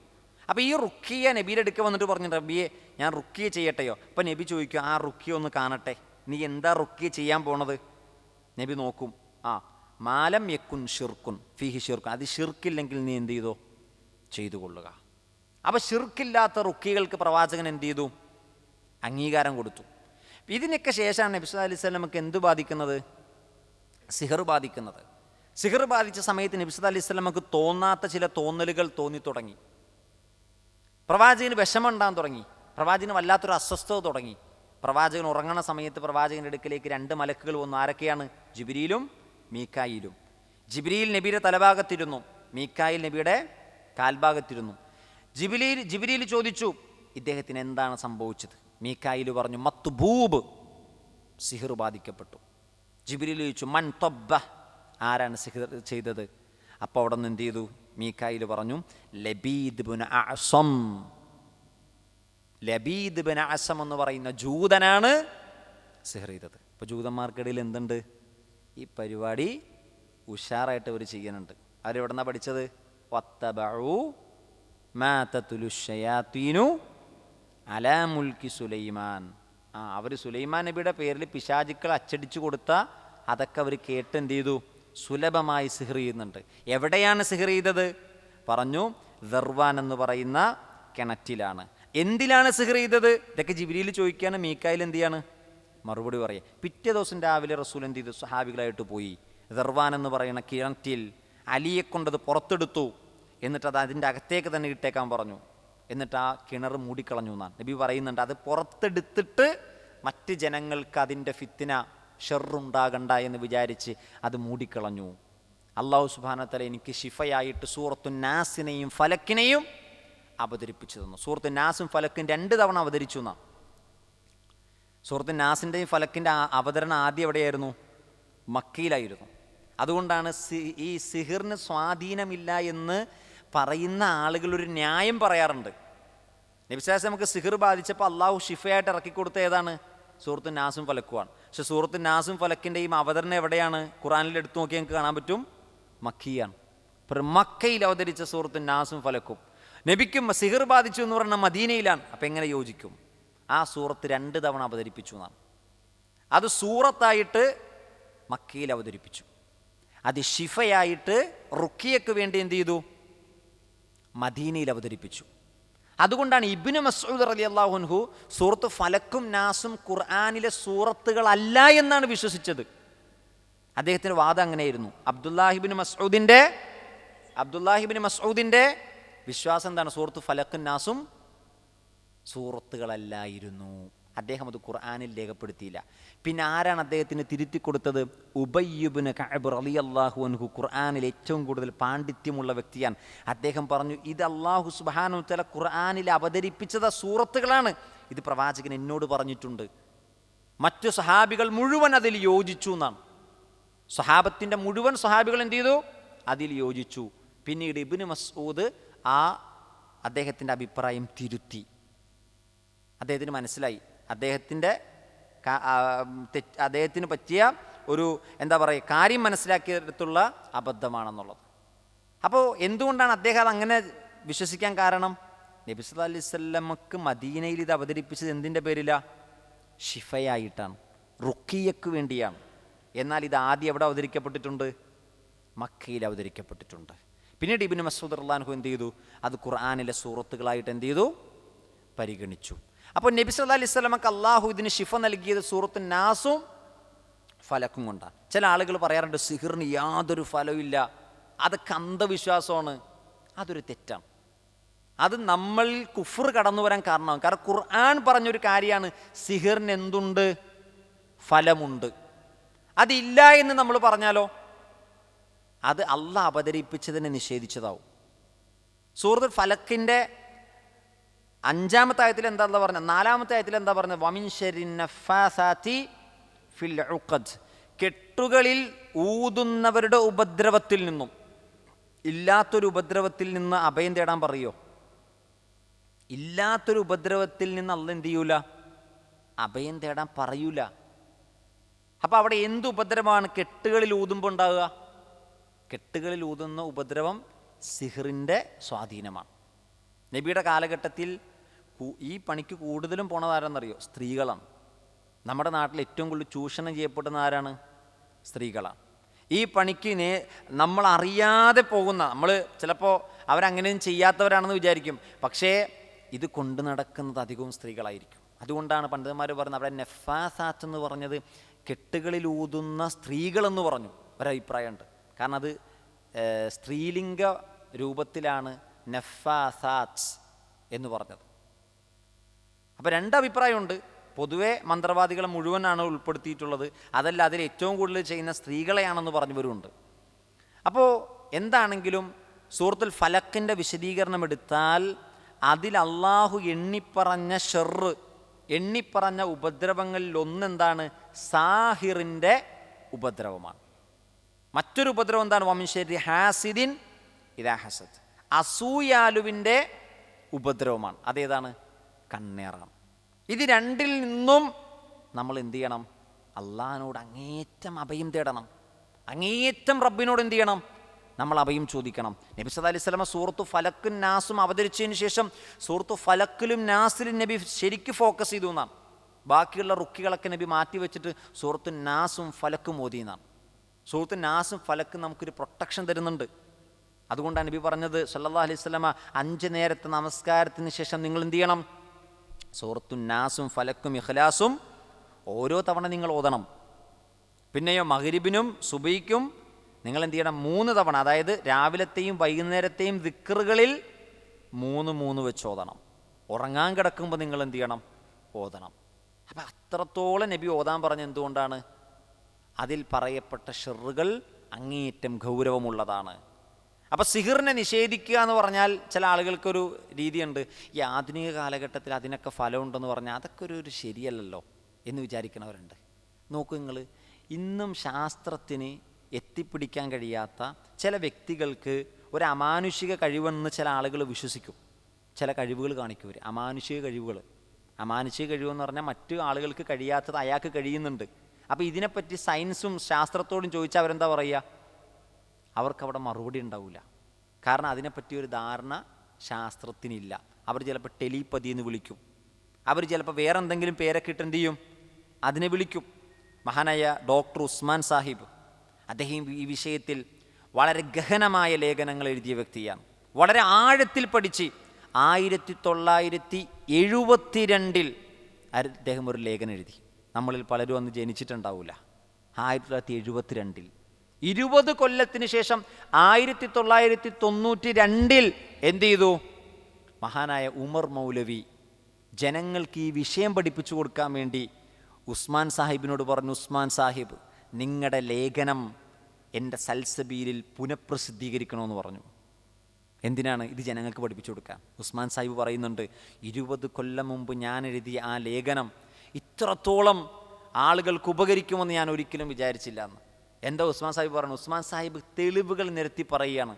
അപ്പോൾ ഈ റുക്കിയ നബിയുടെ അടുക്ക വന്നിട്ട് പറഞ്ഞു, റബ്ബിയെ ഞാൻ റുക്കിയ ചെയ്യട്ടെയോ? അപ്പം നബി ചോദിക്കും, ആ റുക്കിയ ഒന്ന് കാണട്ടെ, നീ എന്താ റുക്കിയ ചെയ്യാൻ പോണത്? നബി നോക്കും, മാലം യക്കുൻ ഷിർക്കുൻ ഫീഹി ഷിർക്കുൻ, അത് ഷിർക്കില്ലെങ്കിൽ നീ എന്ത് ചെയ്തോ? ചെയ്തു കൊള്ളുക. അപ്പോൾ ഷിർക്കില്ലാത്ത റുക്കികൾക്ക് പ്രവാചകൻ എന്ത് ചെയ്തു? അംഗീകാരം കൊടുത്തു. ഇതിനൊക്കെ ശേഷമാണ് നബി സല്ലല്ലാഹു അലൈഹി വസല്ലമക്ക് എന്ത് ബാധിക്കുന്നത്? സിഹർ ബാധിക്കുന്നത്. സിഹർ ബാധിച്ച സമയത്ത് നബി സല്ലല്ലാഹു അലൈഹി വസല്ലമക്ക് തോന്നാത്ത ചില തോന്നലുകൾ തോന്നി തുടങ്ങി. പ്രവാചകന് വിഷമം ഉണ്ടാകാൻ തുടങ്ങി. പ്രവാചകന് വല്ലാത്തൊരു അസ്വസ്ഥത തുടങ്ങി. പ്രവാചകൻ ഉറങ്ങണ സമയത്ത് പ്രവാചകൻ്റെ അടുക്കലേക്ക് 2 മലക്കുകൾ വന്നു. ആരൊക്കെയാണ്? ജിബ്രീലും മീക്കായിലും. ജിബ്രീൽ നബിയുടെ തലഭാഗത്തിരുന്നു, മീക്കായിൽ നബിയുടെ കാൽഭാഗത്തിരുന്നു. ജിബ്രീൽ ചോദിച്ചു, ഇദ്ദേഹത്തിന് എന്താണ് സംഭവിച്ചത്? മീക്കായിൽ പറഞ്ഞു, മത്ബൂബ്, സിഹിർ ബാധിക്കപ്പെട്ടു. ജിബ്രീൽ ചോദിച്ചു, മൻ തൊബ്ബ, ആരാണ് സിഹിർ ചെയ്തത്? അപ്പോൾ അവിടെ നിന്ന് എന്ത് ചെയ്തു? മീക്കായിൽ പറഞ്ഞു, ലബീദ് ബിൻ അഅസം. ലബീദ് ബിൻ അഅസം എന്ന് പറയുന്ന ജൂതനാണ് സിഹിർ ചെയ്തത്. ഇപ്പോൾ ജൂതന്മാർക്കിടയിൽ എന്തുണ്ട്? ഈ പരിപാടി ഉഷാറായിട്ട് അവർ ചെയ്യുന്നുണ്ട്. അവരെവിടെ നിന്നാണ് പഠിച്ചത്? വത്തബഉ മാ തത്ലു ശയാത്തീനു അലാ മുൽക്കി സുലൈമാൻ. അവർ സുലൈമാൻ നബിയുടെ പേരിൽ പിശാചുക്കൾ അച്ചടിച്ചു കൊടുത്ത അതൊക്കെ അവർ കേട്ട് എന്ത് ചെയ്തു? സുലഭമായി സിഹിർ ചെയ്യുന്നുണ്ട്. എവിടെയാണ് സിഹിർ ചെയ്തത്? പറഞ്ഞു, ദർവാൻ എന്ന് പറയുന്ന കിണറ്റിലാണ്. എന്തിലാണ് സിഹിർ ചെയ്തത്? ഇതൊക്കെ ജിബ്രീൽ ചോദിക്കുകയാണ്. മീക്കായിൽ എന്ത് ചെയ്യാണ്? മറുപടി പറയുക. പിറ്റേ ദിവസം രാവിലെ റസൂൽ എന്ത് ചെയ്തു? സ്വഹാബികളായിട്ട് പോയി ദർവാൻ എന്ന് പറയുന്ന കിണറ്റിൽ അലിയെ കൊണ്ടത് പുറത്തെടുത്തു. എന്നിട്ട് അത് അതിൻ്റെ അകത്തേക്ക് തന്നെ ഇട്ടേക്കാൻ പറഞ്ഞു. എന്നിട്ട് ആ കിണർ മൂടിക്കളഞ്ഞു എന്നാണ് നബി പറയുന്നുണ്ട്. അത് പുറത്തെടുത്തിട്ട് മറ്റ് ജനങ്ങൾക്ക് അതിൻ്റെ ഫിത്തിന ഷെറുണ്ടാകണ്ട എന്ന് വിചാരിച്ച് അത് മൂടിക്കളഞ്ഞു. അല്ലാഹു സുബ്ഹാനഹു വ തആല എനിക്ക് ശിഫയായിട്ട് സൂറത്തു നാസിനെയും ഫലക്കിനെയും അവതരിപ്പിച്ചു തന്നു. സൂറത്തു നാസും ഫലക്കും 2 തവണ അവതരിച്ചു എന്നാണ്. സൂറത്തു നാസിൻ്റെയും ഫലക്കിൻ്റെ അവതരണം ആദ്യം എവിടെയായിരുന്നു? മക്കയിലായിരുന്നു. അതുകൊണ്ടാണ് ഈ സിഹിറിന് സ്വാധീനമില്ല എന്ന് പറയുന്ന ആളുകൾ ഒരു ന്യായം പറയാറുണ്ട്. നബി സല്ലല്ലാഹു അലൈഹി വസല്ലം നമുക്ക് സിഹിർ ബാധിച്ചപ്പോൾ അള്ളാഹു ഷിഫയായിട്ട് ഇറക്കി കൊടുത്ത ഏതാണ്? സൂറത്തു നാസും ഫലക്കുമാണ്. പക്ഷെ സൂറത്തു നാസും ഫലക്കിൻ്റെയും അവതരണം എവിടെയാണ്? ഖുറാനിൽ എടുത്തു നോക്കി നമുക്ക് കാണാൻ പറ്റും, മക്കിയാണ്. മക്കയിൽ അവതരിച്ച സൂറത്തു നാസും ഫലക്കും. നബിക്കും സിഹിർ ബാധിച്ചു എന്ന് പറഞ്ഞാൽ മദീനയിലാണ്. അപ്പം എങ്ങനെ യോജിക്കും? ആ സൂറത്ത് 2 തവണ അവതരിപ്പിച്ചു എന്നാണ്. അത് സൂറത്തായിട്ട് മക്കയിൽ അവതരിപ്പിച്ചു. അത് ഷിഫയായിട്ട് റുക്കിയക്ക് വേണ്ടി എന്ത് ചെയ്തു? മദീനയിൽ അവതരിപ്പിച്ചു. അതുകൊണ്ടാണ് ഇബ്നു മസ്ഊദ് റളിയല്ലാഹു അൻഹു സൂറത്ത് ഫലക്കും നാസും ഖുർആനിലെ സൂറത്തുകളല്ല എന്നാണ് വിശ്വസിച്ചത്. അദ്ദേഹത്തിൻ്റെ വാദം അങ്ങനെയായിരുന്നു. അബ്ദുല്ലാഹിബ്നു മസ്ഊദിൻ്റെ വിശ്വാസം എന്താണ്? സൂറത്ത് ഫലക്കും നാസും സൂറത്തുകളല്ലായിരുന്നു. അദ്ദേഹം അത് ഖുർആനിൽ രേഖപ്പെടുത്തിയില്ല. പിന്നെ ആരാണ് അദ്ദേഹത്തിന് തിരുത്തി കൊടുത്തത്? ഉബയ്യ് ഇബ്നു കഅബ് റളിയല്ലാഹു അൻഹു ഖുർആനിൽ ഏറ്റവും കൂടുതൽ പാണ്ഡിത്യമുള്ള വ്യക്തിയാണ്. അദ്ദേഹം പറഞ്ഞു, ഇത് അല്ലാഹു സുബ്ഹാനഹു വതആല ഖുർആനിൽ അവതരിപ്പിച്ചത് സൂറത്തുകളാണ്. ഇത് പ്രവാചകൻ എന്നോട് പറഞ്ഞിട്ടുണ്ട്. മറ്റു സഹാബികൾ മുഴുവൻ അതിൽ യോജിച്ചു എന്നാണ്. സഹാബത്തിൻ്റെ മുഴുവൻ സഹാബികൾ എന്ത് ചെയ്തു? അതിൽ യോജിച്ചു. പിന്നീട് ഇബ്നു മസ്ഊദ് അദ്ദേഹത്തിൻ്റെ അഭിപ്രായം തിരുത്തി. അദ്ദേഹത്തിന് മനസ്സിലായി അദ്ദേഹത്തിന് പറ്റിയ ഒരു കാര്യം മനസ്സിലാക്കിയെടുത്തുള്ള അബദ്ധമാണെന്നുള്ളത്. അപ്പോൾ എന്തുകൊണ്ടാണ് അദ്ദേഹം അത് അങ്ങനെ വിശ്വസിക്കാൻ കാരണം? നബി സല്ലല്ലാഹു അലൈഹി വസല്ലമക്ക് മദീനയിൽ ഇത് അവതരിപ്പിച്ചത് എന്തിൻ്റെ പേരിലാണ്? ഷിഫയായിട്ടാണ്, റുഖിയക്ക് വേണ്ടിയാണ്. എന്നാൽ ഇത് ആദ്യം എവിടെ അവതരിക്കപ്പെട്ടിട്ടുണ്ട്? മക്കയിൽ അവതരിക്കപ്പെട്ടിട്ടുണ്ട്. പിന്നീട് ഇബ്നു മസ്ഊദ് റളിയല്ലാഹു അൻഹു എന്ത് ചെയ്തു? അത് ഖുർആനിലെ സൂറത്തുകളായിട്ട് എന്ത് ചെയ്തു? പരിഗണിച്ചു. അപ്പോൾ നബി സല്ലല്ലാഹു അലൈഹി വസല്ലമക്ക് അള്ളാഹു ഇതിന് ഷിഫ നൽകിയത് സൂറത്ത് നാസും ഫലക്കും കൊണ്ടാണ്. ചില ആളുകൾ പറയാറുണ്ട് സിഹിറിന് യാതൊരു ഫലവും ഇല്ല, അതൊക്കെ അന്ധവിശ്വാസമാണ്. അതൊരു തെറ്റാണ്. അത് നമ്മളിൽ കുഫർ കടന്നു വരാൻ കാരണമാകും. കാരണം ഖുർആൻ പറഞ്ഞൊരു കാര്യമാണ്, സിഹിറിന് എന്തുണ്ട്? ഫലമുണ്ട്. അതില്ല എന്ന് നമ്മൾ പറഞ്ഞാലോ അത് അള്ളാഹ് അവതരിപ്പിച്ചതിനെ നിഷേധിച്ചതാവും. സൂറത്തുൽ ഫലക്കിൻ്റെ 5-ാമത്തെ ആയത്തിൽ എന്താ പറഞ്ഞത്? 4-ാമത്തെ ആയത്തിൽ എന്താ പറഞ്ഞത്? വമിൻ ശർരി നഫാസാതി ഫിൽ ഉഖദ്, കെട്ടുകളിൽ ഊതുന്നവരുടെ ഉപദ്രവത്തിൽ നിന്നും. ഇല്ലാത്തൊരു ഉപദ്രവത്തിൽ നിന്ന് അഭയം തേടാൻ പറയോ? ഇല്ലാത്തൊരു ഉപദ്രവത്തിൽ നിന്ന് അള്ളാഹ് എന്ത് ചെയ്യൂല? അഭയം തേടാൻ പറയൂല. അപ്പം അവിടെ എന്ത് ഉപദ്രവമാണ് കെട്ടുകളിൽ ഊതുമ്പോൾ ഉണ്ടാവുക? കെട്ടുകളിൽ ഊതുന്ന ഉപദ്രവം സിഹിറിൻ്റെ സ്വാധീനമാണ്. നബിയുടെ കാലഘട്ടത്തിൽ ഈ പണിക്ക് കൂടുതലും പോണതാരെന്നറിയോ? സ്ത്രീകളാണ്. നമ്മുടെ നാട്ടിൽ ഏറ്റവും കൂടുതൽ ചൂഷണം ചെയ്യപ്പെടുന്ന ആരാണ്? സ്ത്രീകളാണ്. ഈ പണിക്ക് നമ്മൾ അറിയാതെ പോകുന്ന, നമ്മൾ ചിലപ്പോൾ അവരങ്ങനെയും ചെയ്യാത്തവരാണെന്ന് വിചാരിക്കും, പക്ഷേ ഇത് കൊണ്ടു നടക്കുന്നത് അധികവും സ്ത്രീകളായിരിക്കും. അതുകൊണ്ടാണ് പണ്ഡിതന്മാർ പറയുന്നത് അവിടെ നെഫാസാത്ത് എന്ന് പറഞ്ഞത് കെട്ടുകളിൽ ഊതുന്ന സ്ത്രീകളെന്ന് പറഞ്ഞു ഒരഭിപ്രായമുണ്ട്. കാരണം അത് സ്ത്രീലിംഗ രൂപത്തിലാണ് നഫാസാത്ത് എന്ന് പറഞ്ഞത്. അപ്പോൾ രണ്ടഭിപ്രായമുണ്ട്. പൊതുവെ മന്ത്രവാദികളെ മുഴുവനാണ് ഉൾപ്പെടുത്തിയിട്ടുള്ളത്, അതല്ല അതിൽ ഏറ്റവും കൂടുതൽ ചെയ്യുന്ന സ്ത്രീകളെയാണെന്ന് പറഞ്ഞവരുമുണ്ട്. അപ്പോൾ എന്താണെങ്കിലും സൂറത്തുൽ ഫലക്കിൻ്റെ വിശദീകരണം എടുത്താൽ അതിൽ അള്ളാഹു എണ്ണിപ്പറഞ്ഞ ഷർറ്, എണ്ണിപ്പറഞ്ഞ ഉപദ്രവങ്ങളിൽ ഒന്നെന്താണ്? സാഹിറിൻ്റെ ഉപദ്രവമാണ്. മറ്റൊരു ഉപദ്രവം എന്താണ്? വമിൻ ശർരി ഹാസിദിൻ ഇദാ ഹസദ്, അസൂയാലുവിൻ്റെ ഉപദ്രവമാണ്. അതേതാണ്? കണ്ണേറാണ്. ഇത് രണ്ടിൽ നിന്നും നമ്മൾ എന്ത് ചെയ്യണം? അള്ളാഹിനോട് അങ്ങേറ്റം അഭയം തേടണം. അങ്ങേറ്റം റബ്ബിനോട് എന്ത് ചെയ്യണം? നമ്മൾ അഭയം ചോദിക്കണം. നബി സല്ലല്ലാഹു അലൈഹി വസല്ലം സൂറത്തു ഫലക്കും നാസും അവതരിച്ചതിന് ശേഷം സൂറത്തു ഫലക്കിലും നാസിലും നബി ശരിക്കും ഫോക്കസ് ചെയ്തു എന്നാണ്. ബാക്കിയുള്ള റുക്കികളൊക്കെ നബി മാറ്റി വെച്ചിട്ട് സൂറത്തു നാസും ഫലക്കും ഓതി എന്നാണ്. സൂറത്തു നാസും ഫലക്കും നമുക്കൊരു പ്രൊട്ടക്ഷൻ തരുന്നുണ്ട്. അതുകൊണ്ടാണ് നബി പറഞ്ഞത് സല്ലല്ലാഹു അലൈഹി വസല്ലമ 5 നേരത്തെ നമസ്കാരത്തിന് ശേഷം നിങ്ങൾ എന്ത് ചെയ്യണം? സൂറത്തു നാസും ഫലക്കും ഇഖ്ലാസും ഓരോ തവണ നിങ്ങൾ ഓതണം. പിന്നെയോ മഗ്രിബിനും സുബഹിക്കും നിങ്ങൾ എന്ത് ചെയ്യണം? 3 തവണ, അതായത് രാവിലത്തെയും വൈകുന്നേരത്തെയും ദിക്റുകളിൽ 3 വെച്ച് ഓതണം. ഉറങ്ങാൻ കിടക്കുമ്പോൾ നിങ്ങൾ എന്ത് ചെയ്യണം? ഓതണം. അപ്പം അത്രത്തോളം നബി ഓതാൻ പറഞ്ഞ എന്തുകൊണ്ടാണ്? അതിൽ പറയപ്പെട്ട ഷർറുകൾ അങ്ങേയറ്റം ഗൗരവമുള്ളതാണ്. അപ്പം സിഹിറിനെ നിഷേധിക്കുക എന്ന് പറഞ്ഞാൽ ചില ആളുകൾക്കൊരു രീതിയുണ്ട്, ഈ ആധുനിക കാലഘട്ടത്തിൽ അതിനൊക്കെ ഫലമുണ്ടെന്ന് പറഞ്ഞാൽ അതൊക്കെ ഒരു ശരിയല്ലല്ലോ എന്ന് വിചാരിക്കുന്നവരുണ്ട്. നോക്കൂ നിങ്ങൾ, ഇന്നും ശാസ്ത്രത്തിന് എത്തിപ്പിടിക്കാൻ കഴിയാത്ത ചില വ്യക്തികൾക്ക് ഒരു അമാനുഷിക കഴിവെന്ന് ചില ആളുകൾ വിശ്വസിക്കും. ചില കഴിവുകൾ കാണിക്കും. അമാനുഷിക കഴിവെന്ന് പറഞ്ഞാൽ മറ്റു ആളുകൾക്ക് കഴിയാത്തത് അയാൾക്ക് കഴിയുന്നുണ്ട്. അപ്പോൾ ഇതിനെപ്പറ്റി സയൻസും ശാസ്ത്രത്തോടും ചോദിച്ചാൽ അവരെന്താ പറയുക? അവർക്കവിടെ മറുപടി ഉണ്ടാവില്ല. കാരണം അതിനെപ്പറ്റി ഒരു ധാരണ ശാസ്ത്രത്തിനില്ല. അവർ ചിലപ്പോൾ ടെലിപ്പതി എന്ന് വിളിക്കും. അവർ ചിലപ്പോൾ വേറെ എന്തെങ്കിലും പേരൊക്കെ ഇട്ട് എന്ത് ചെയ്യും? അതിനെ വിളിക്കും. മഹാനായ ഡോക്ടർ ഉസ്മാൻ സാഹിബ് അദ്ദേഹം ഈ വിഷയത്തിൽ വളരെ ഗഹനമായ ലേഖനങ്ങൾ എഴുതിയ വ്യക്തിയാണ്. വളരെ ആഴത്തിൽ പഠിച്ച് 1972 അദ്ദേഹം ഒരു ലേഖനം എഴുതി. നമ്മളിൽ പലരും അന്ന് ജനിച്ചിട്ടുണ്ടാവില്ല. 1972 20 കൊല്ലത്തിന് ശേഷം 1992 എന്ത് ചെയ്തു? മഹാനായ ഉമർ മൗലവി ജനങ്ങൾക്ക് ഈ വിഷയം പഠിപ്പിച്ചു കൊടുക്കാൻ വേണ്ടി ഉസ്മാൻ സാഹിബിനോട് പറഞ്ഞു, ഉസ്മാൻ സാഹിബ്, നിങ്ങളുടെ ലേഖനം എൻ്റെ സൽസബീലിൽ പുനഃപ്രസിദ്ധീകരിക്കണമെന്ന് പറഞ്ഞു. എന്തിനാണ്? ഇത് ജനങ്ങൾക്ക് പഠിപ്പിച്ചു കൊടുക്കാൻ. ഉസ്മാൻ സാഹിബ് പറയുന്നുണ്ട്, 20 കൊല്ലം മുമ്പ് ഞാൻ എഴുതിയ ആ ലേഖനം ഇത്രത്തോളം ആളുകൾക്ക് ഉപകരിക്കുമെന്ന് ഞാൻ ഒരിക്കലും വിചാരിച്ചില്ല എന്ന്. എന്താ ഉസ്മാൻ സാഹിബ് പറഞ്ഞു? ഉസ്മാൻ സാഹിബ് തെളിവുകൾ നിരത്തി പറയുകയാണ്.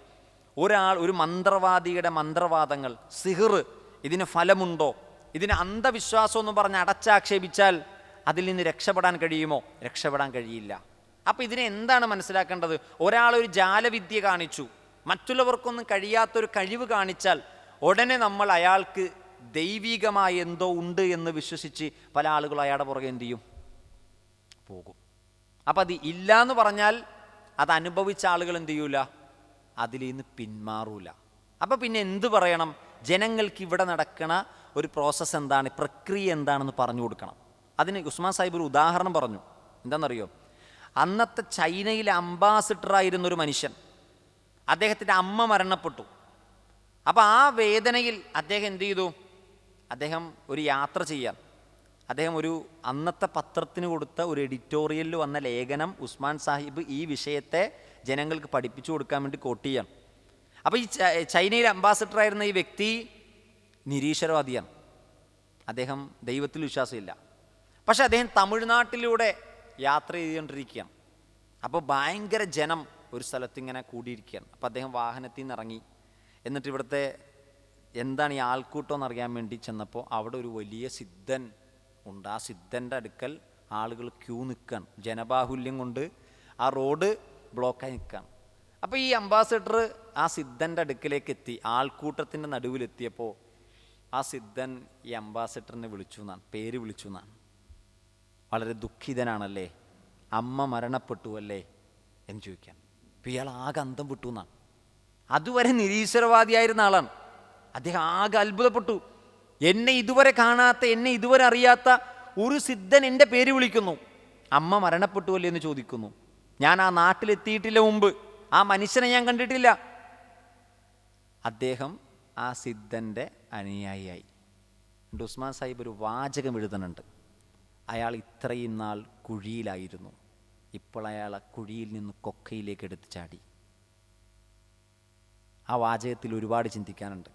ഒരു മന്ത്രവാദിയുടെ മന്ത്രവാദങ്ങൾ, സിഹിർ, ഇതിന് ഫലമുണ്ടോ, ഇതിന് അന്ധവിശ്വാസം എന്ന് പറഞ്ഞ് അടച്ചാക്ഷേപിച്ചാൽ അതിൽ നിന്ന് രക്ഷപ്പെടാൻ കഴിയുമോ? രക്ഷപ്പെടാൻ കഴിയില്ല. അപ്പം ഇതിനെ എന്താണ് മനസ്സിലാക്കേണ്ടത്? ഒരാളൊരു ജാലവിദ്യ കാണിച്ചു, മറ്റുള്ളവർക്കൊന്നും കഴിയാത്തൊരു കഴിവ് കാണിച്ചാൽ ഉടനെ നമ്മൾ അയാൾക്ക് ദൈവികമായ എന്തോ ഉണ്ട് എന്ന് വിശ്വസിച്ച് പല ആളുകളും അയാളുടെ പുറകെ എന്ത് ചെയ്യും? പോകും. അപ്പം അത് ഇല്ല എന്ന് പറഞ്ഞാൽ അത് അനുഭവിച്ച ആളുകൾ എന്ത് ചെയ്യൂല? അതിൽ നിന്ന് പിന്മാറൂല. അപ്പം പിന്നെ എന്ത് പറയണം? ജനങ്ങൾക്ക് ഇവിടെ നടക്കണ ഒരു പ്രോസസ്സ് എന്താണ്, പ്രക്രിയ എന്താണെന്ന് പറഞ്ഞു കൊടുക്കണം. അതിന് ഉസ്മാൻ സാഹിബ് ഒരു ഉദാഹരണം പറഞ്ഞു. എന്താണെന്നറിയോ? അന്നത്തെ ചൈനയിലെ അംബാസിഡറായിരുന്നൊരു മനുഷ്യൻ, അദ്ദേഹത്തിൻ്റെ അമ്മ മരണപ്പെട്ടു. അപ്പോൾ ആ വേദനയിൽ അദ്ദേഹം എന്ത് ചെയ്തു? അദ്ദേഹം ഒരു യാത്ര ചെയ്യാൻ, അദ്ദേഹം ഒരു അന്നത്തെ പത്രത്തിന് കൊടുത്ത ഒരു എഡിറ്റോറിയലിൽ വന്ന ലേഖനം ഉസ്മാൻ സാഹിബ് ഈ വിഷയത്തെ ജനങ്ങൾക്ക് പഠിപ്പിച്ചു കൊടുക്കാൻ വേണ്ടി കോട്ട് ചെയ്യാൻ. അപ്പോൾ ഈ ചൈനയിലെ അംബാസിഡറായിരുന്ന ഈ വ്യക്തി നിരീശ്വരവാദിയാണ്. അദ്ദേഹം ദൈവത്തിൽ വിശ്വാസമില്ല. പക്ഷെ അദ്ദേഹം തമിഴ്നാട്ടിലൂടെ യാത്ര ചെയ്തുകൊണ്ടിരിക്കുകയാണ്. അപ്പോൾ ഭയങ്കര ജനം ഒരു സ്ഥലത്ത് ഇങ്ങനെ കൂടിയിരിക്കുകയാണ്. അപ്പോൾ അദ്ദേഹം വാഹനത്തിൽ നിന്ന് ഇറങ്ങി. എന്നിട്ട് ഇവിടുത്തെ എന്താണ് ഈ ആൾക്കൂട്ടം എന്നറിയാൻ വേണ്ടി ചെന്നപ്പോൾ അവിടെ ഒരു വലിയ സിദ്ധൻ ഉണ്ട്. ആ സിദ്ധൻ്റെ അടുക്കൽ ആളുകൾ ക്യൂ നിൽക്കുകയാണ്. ജനബാഹുല്യം കൊണ്ട് ആ റോഡ് ബ്ലോക്കായി നിൽക്കുകയാണ്. അപ്പോൾ ഈ അംബാസിഡർ ആ സിദ്ധൻ്റെ അടുക്കലേക്ക് എത്തി. ആൾക്കൂട്ടത്തിൻ്റെ നടുവിലെത്തിയപ്പോൾ ആ സിദ്ധൻ ഈ അംബാസിഡറിനെ വിളിച്ചു എന്നാണ്, പേര് വിളിച്ചു എന്നാണ്. വളരെ ദുഃഖിതനാണല്ലേ, അമ്മ മരണപ്പെട്ടു അല്ലേ എന്ന് ചോദിക്കാൻ. അപ്പോൾ ഇയാൾ ആകെ അന്തം വിട്ടു എന്നാണ്. അതുവരെ നിരീശ്വരവാദിയായിരുന്ന ആളാണ്. അദ്ദേഹം ആകെ അത്ഭുതപ്പെട്ടു. എന്നെ ഇതുവരെ കാണാത്ത, എന്നെ ഇതുവരെ അറിയാത്ത ഒരു സിദ്ധൻ എൻ്റെ പേര് വിളിക്കുന്നു, അമ്മ മരണപ്പെട്ടു അല്ലേ എന്ന് ചോദിക്കുന്നു. ഞാൻ ആ നാട്ടിലെത്തിയിട്ടില്ല, മുമ്പ് ആ മനുഷ്യനെ ഞാൻ കണ്ടിട്ടില്ല. അദ്ദേഹം ആ സിദ്ധൻ്റെ അനുയായിയായി. ഉസ്മാൻ സാഹിബ് ഒരു വാചകം എഴുതുന്നുണ്ട്. അയാൾ ഇത്രയും നാൾ കുഴിയിലായിരുന്നു, ഇപ്പോൾ അയാൾ ആ കുഴിയിൽ നിന്ന് കൊക്കയിലേക്ക് എടുത്ത് ചാടി. ആ വാചകത്തിൽ ഒരുപാട് ചിന്തിക്കാനുണ്ട്.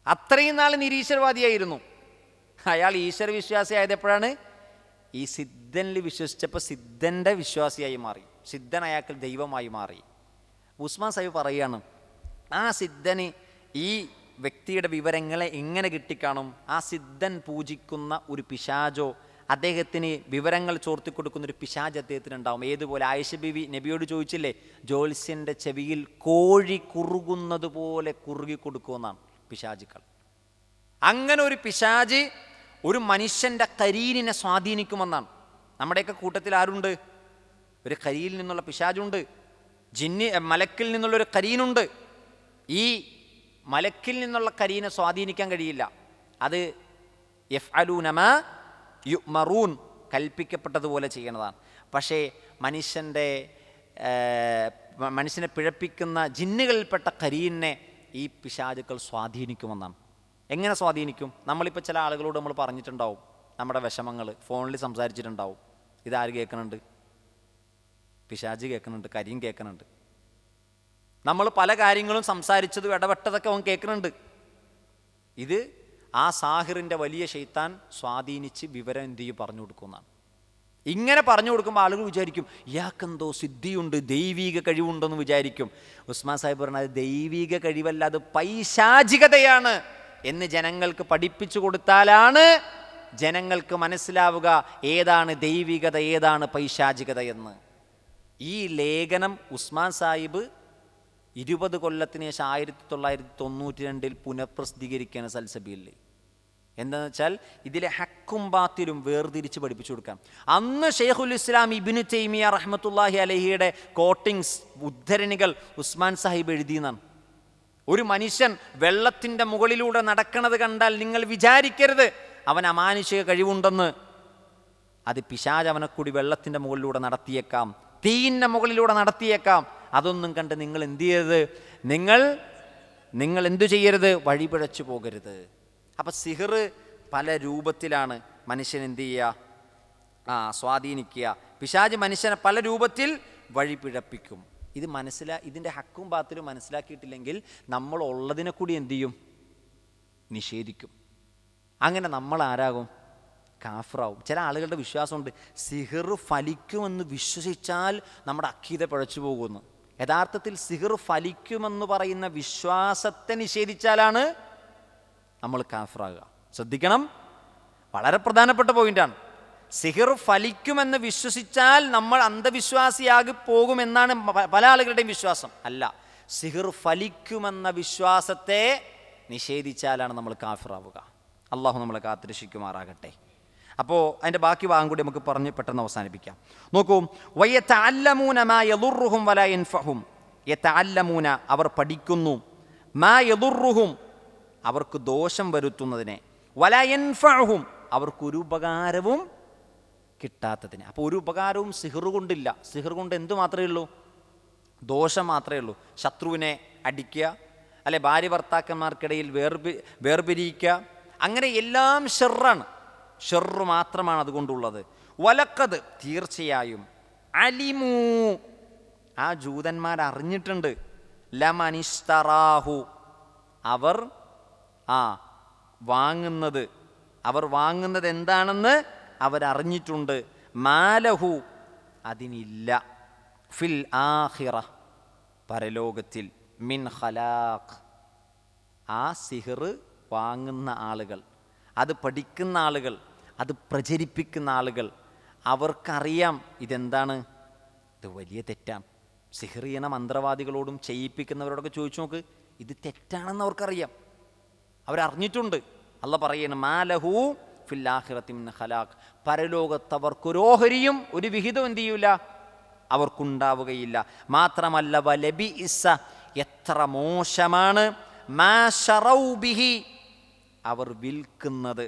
അത്രയും നാൾ നിരീശ്വരവാദിയായിരുന്നു. അയാൾ ഈശ്വര വിശ്വാസിയായത് എപ്പോഴാണ്? ഈ സിദ്ധനിൽ വിശ്വസിച്ചപ്പോൾ സിദ്ധൻ്റെ വിശ്വാസിയായി മാറി. സിദ്ധൻ അയാൾക്ക് ദൈവമായി മാറി. ഉസ്മാൻ സാഹിബ് പറയുകയാണ്, ആ സിദ്ധന് ഈ വ്യക്തിയുടെ വിവരങ്ങളെ എങ്ങനെ കിട്ടിക്കാണും? ആ സിദ്ധൻ പൂജിക്കുന്ന ഒരു പിശാചോ, അദ്ദേഹത്തിന് വിവരങ്ങൾ ചോർത്തി കൊടുക്കുന്നൊരു പിശാച് അദ്ദേഹത്തിനുണ്ടാവും. ഏതുപോലെ ആയിഷ ബീവി നബിയോട് ചോദിച്ചില്ലേ, ജ്യോത്സ്യൻ്റെ ചെവിയിൽ കോഴി കുറുകുന്നത് പോലെ കുറുകി കൊടുക്കുമെന്നാണ് പിശാചുക്കൾ. അങ്ങനെ ഒരു പിശാച് ഒരു മനുഷ്യൻ്റെ കരീനിനെ സ്വാധീനിക്കുമെന്നാണ്. നമ്മുടെയൊക്കെ കൂട്ടത്തിൽ ആരുണ്ട്? ഒരു കരീനിൽ നിന്നുള്ള പിശാചുണ്ട്. മലക്കിൽ നിന്നുള്ളൊരു കരീനുണ്ട്. ഈ മലക്കിൽ നിന്നുള്ള കരീനെ സ്വാധീനിക്കാൻ കഴിയില്ല. അത് യഫ്അലൂന മാ യുഅ്മറൂൻ, കൽപ്പിക്കപ്പെട്ടതുപോലെ ചെയ്യണതാണ്. പക്ഷേ മനുഷ്യനെ പിഴപ്പിക്കുന്ന ജിന്നുകളിൽപ്പെട്ട കരീനെ ഈ പിശാചുക്കൾ സ്വാധീനിക്കുമെന്നാണ്. എങ്ങനെ സ്വാധീനിക്കും? നമ്മളിപ്പോൾ ചില ആളുകളോട് നമ്മൾ പറഞ്ഞിട്ടുണ്ടാവും നമ്മുടെ വിഷമങ്ങൾ, ഫോണിൽ സംസാരിച്ചിട്ടുണ്ടാവും. ഇതാര് കേൾക്കുന്നുണ്ട്? പിശാച് കേൾക്കുന്നുണ്ട്, കരീം കേൾക്കുന്നുണ്ട്. നമ്മൾ പല കാര്യങ്ങളും സംസാരിച്ചതും ഇടപെട്ടതൊക്കെ അവൻ കേൾക്കുന്നുണ്ട്. ഇത് ആ സാഹിറിൻ്റെ വലിയ ശൈത്താൻ സ്വാധീനിച്ച് വിവരം എന്ത് ചെയ്യും? പറഞ്ഞു കൊടുക്കുന്നതാണ്. ഇങ്ങനെ പറഞ്ഞു കൊടുക്കുമ്പോൾ ആളുകൾ വിചാരിക്കും ഇയാൾക്കെന്തോ സിദ്ധിയുണ്ട്, ദൈവിക കഴിവുണ്ടെന്ന് വിചാരിക്കും. ഉസ്മാൻ സാഹിബ് പറഞ്ഞത് ദൈവിക കഴിവല്ല, അത് പൈശാചികതയാണ് എന്ന് ജനങ്ങൾക്ക് പഠിപ്പിച്ചു കൊടുത്താലാണ് ജനങ്ങൾക്ക് മനസ്സിലാവുക ഏതാണ് ദൈവികത, ഏതാണ് പൈശാചികത എന്ന്. ഈ ലേഖനം ഉസ്മാൻ സാഹിബ് 20 കൊല്ലത്തിന് ശേഷം 1992 പുനഃപ്രസിദ്ധീകരിക്കുകയാണ് സൽസബീലിൽ. എന്താണെന്ന് വെച്ചാൽ ഇതിലെ ഹക്കും ബാത്തിലും വേർതിരിച്ച് പഠിപ്പിച്ചു കൊടുക്കാം. അന്ന് ഷെയ്ഖുൽ ഇസ്ലാം ഇബ്നു തൈമിയ റഹ്മത്തുള്ളാഹി അലൈഹിയുടെ കോട്ടിങ്സ്, ഉദ്ധരണികൾ ഉസ്മാൻ സാഹിബ് എഴുതിയെന്നാണ്. ഒരു മനുഷ്യൻ വെള്ളത്തിൻ്റെ മുകളിലൂടെ നടക്കണത് കണ്ടാൽ നിങ്ങൾ വിചാരിക്കരുത് അവൻ അമാനുഷിക കഴിവുണ്ടെന്ന്. അത് പിശാച് അവനെ കൂടി വെള്ളത്തിൻ്റെ മുകളിലൂടെ നടത്തിയേക്കാം, തീയിൻ്റെ മുകളിലൂടെ നടത്തിയേക്കാം. അതൊന്നും കണ്ട് നിങ്ങൾ എന്ത് ചെയ്യരുത്, നിങ്ങൾ എന്തു ചെയ്യരുത്, വഴിപിഴച്ചു പോകരുത്. അപ്പം സിഹിർ പല രൂപത്തിലാണ് മനുഷ്യൻ എന്ത് ചെയ്യുക, സ്വാധീനിക്കുക. പിശാച് മനുഷ്യനെ പല രൂപത്തിൽ വഴിപിഴപ്പിക്കും. ഇത് ഇതിൻ്റെ ഹക്കും ബാത്തിലും മനസ്സിലാക്കിയിട്ടില്ലെങ്കിൽ നമ്മൾ ഉള്ളതിനെ കൂടി എന്തു ചെയ്യും, നിഷേധിക്കും. അങ്ങനെ നമ്മൾ ആരാകും, കാഫിറാവും. ചില ആളുകളുടെ വിശ്വാസമുണ്ട് സിഹിർ ഫലിക്കുമെന്ന് വിശ്വസിച്ചാൽ നമ്മുടെ അഖീദ പിഴച്ചു പോകുന്നു. യഥാർത്ഥത്തിൽ സിഹിർ ഫലിക്കുമെന്ന് പറയുന്ന വിശ്വാസത്തെ നിഷേധിച്ചാലാണ് നമ്മൾ കാഫിറാകുക. ശ്രദ്ധിക്കണം, വളരെ പ്രധാനപ്പെട്ട പോയിന്റാണ്. സിഹിർ ഫലിക്കുമെന്ന് വിശ്വസിച്ചാൽ നമ്മൾ അന്ധവിശ്വാസിയാകി പോകുമെന്നാണ് പല ആളുകളുടെയും വിശ്വാസം. അല്ല, സിഹിർ ഫലിക്കുമെന്ന വിശ്വാസത്തെ നിഷേധിച്ചാലാണ് നമ്മൾ കാഫിറാവുക. അള്ളാഹു നമ്മളെ കാത്തുരക്ഷിക്കുമാറാകട്ടെ. അപ്പോൾ അതിൻ്റെ ബാക്കി ഭാഗം കൂടി നമുക്ക് പറഞ്ഞ് പെട്ടെന്ന് അവസാനിപ്പിക്കാം. നോക്കൂ, വയതഅല്ലമൂന മാ യദുർറുഹും വലാ യൻഫഉഹും. യതഅല്ലമൂന അവർ പഠിക്കുന്നു, മാ യദുർറുഹും അവർക്ക് ദോഷം വരുത്തുന്നതിനെ, വലാ യൻഫഉഹും അവർക്കൊരു ഉപകാരവും കിട്ടാത്തതിന്. അപ്പോൾ ഒരു ഉപകാരവും സിഹിർ കൊണ്ടില്ല. സിഹിർ കൊണ്ട് എന്തു മാത്രമേ ഉള്ളൂ, ദോഷം മാത്രമേ ഉള്ളൂ. ശത്രുവിനെ അടിക്കുക, അല്ലെ ഭാര്യ ഭർത്താക്കന്മാർക്കിടയിൽ വേർപിരിയിക്കുക, അങ്ങനെ എല്ലാം ഷെറാണ്, ഷെറ് മാത്രമാണ് അതുകൊണ്ടുള്ളത്. വലക്കത് തീർച്ചയായും, അലിമൂ ആ ജൂതന്മാർ അറിഞ്ഞിട്ടുണ്ട്, ലമനിസ്തറാഹു അവർ വാങ്ങുന്നത് എന്താണെന്ന് അവരറിഞ്ഞിട്ടുണ്ട്. മാലഹു അതിനില്ല, ഫിൽ ആഖിറ പരലോകത്തിൽ, മിൻ ഖലാഖ് ആ സിഹിർ വാങ്ങുന്ന ആളുകൾ, അത് പഠിക്കുന്ന ആളുകൾ, അത് പ്രചരിപ്പിക്കുന്ന ആളുകൾ, അവർക്കറിയാം ഇതെന്താണ്, ഇത് വലിയ തെറ്റാണ്. സിഹിർ ചെയ്യുന്ന മന്ത്രവാദികളോടും ചെയ്യിപ്പിക്കുന്നവരോടൊക്കെ ചോദിച്ചു നോക്ക്, ഇത് തെറ്റാണെന്ന് അവർക്കറിയാം, അവരറിഞ്ഞിട്ടുണ്ട്. അള്ളാഹ് പറയാണ് മാലഹു ഫിൽ ആഖിറതി മിൻ ഖലാഖ് പരലോകത്ത് അവർക്കൊരു ഓഹരിയും ഒരു വിഹിതം എന്ത് ചെയ്യൂല, അവർക്കുണ്ടാവുകയില്ല. മാത്രമല്ല വലബിഇസ എത്ര മോശമാണ്, മാ ശറൗ ബിഹി അവർ വിൽക്കുന്നത്,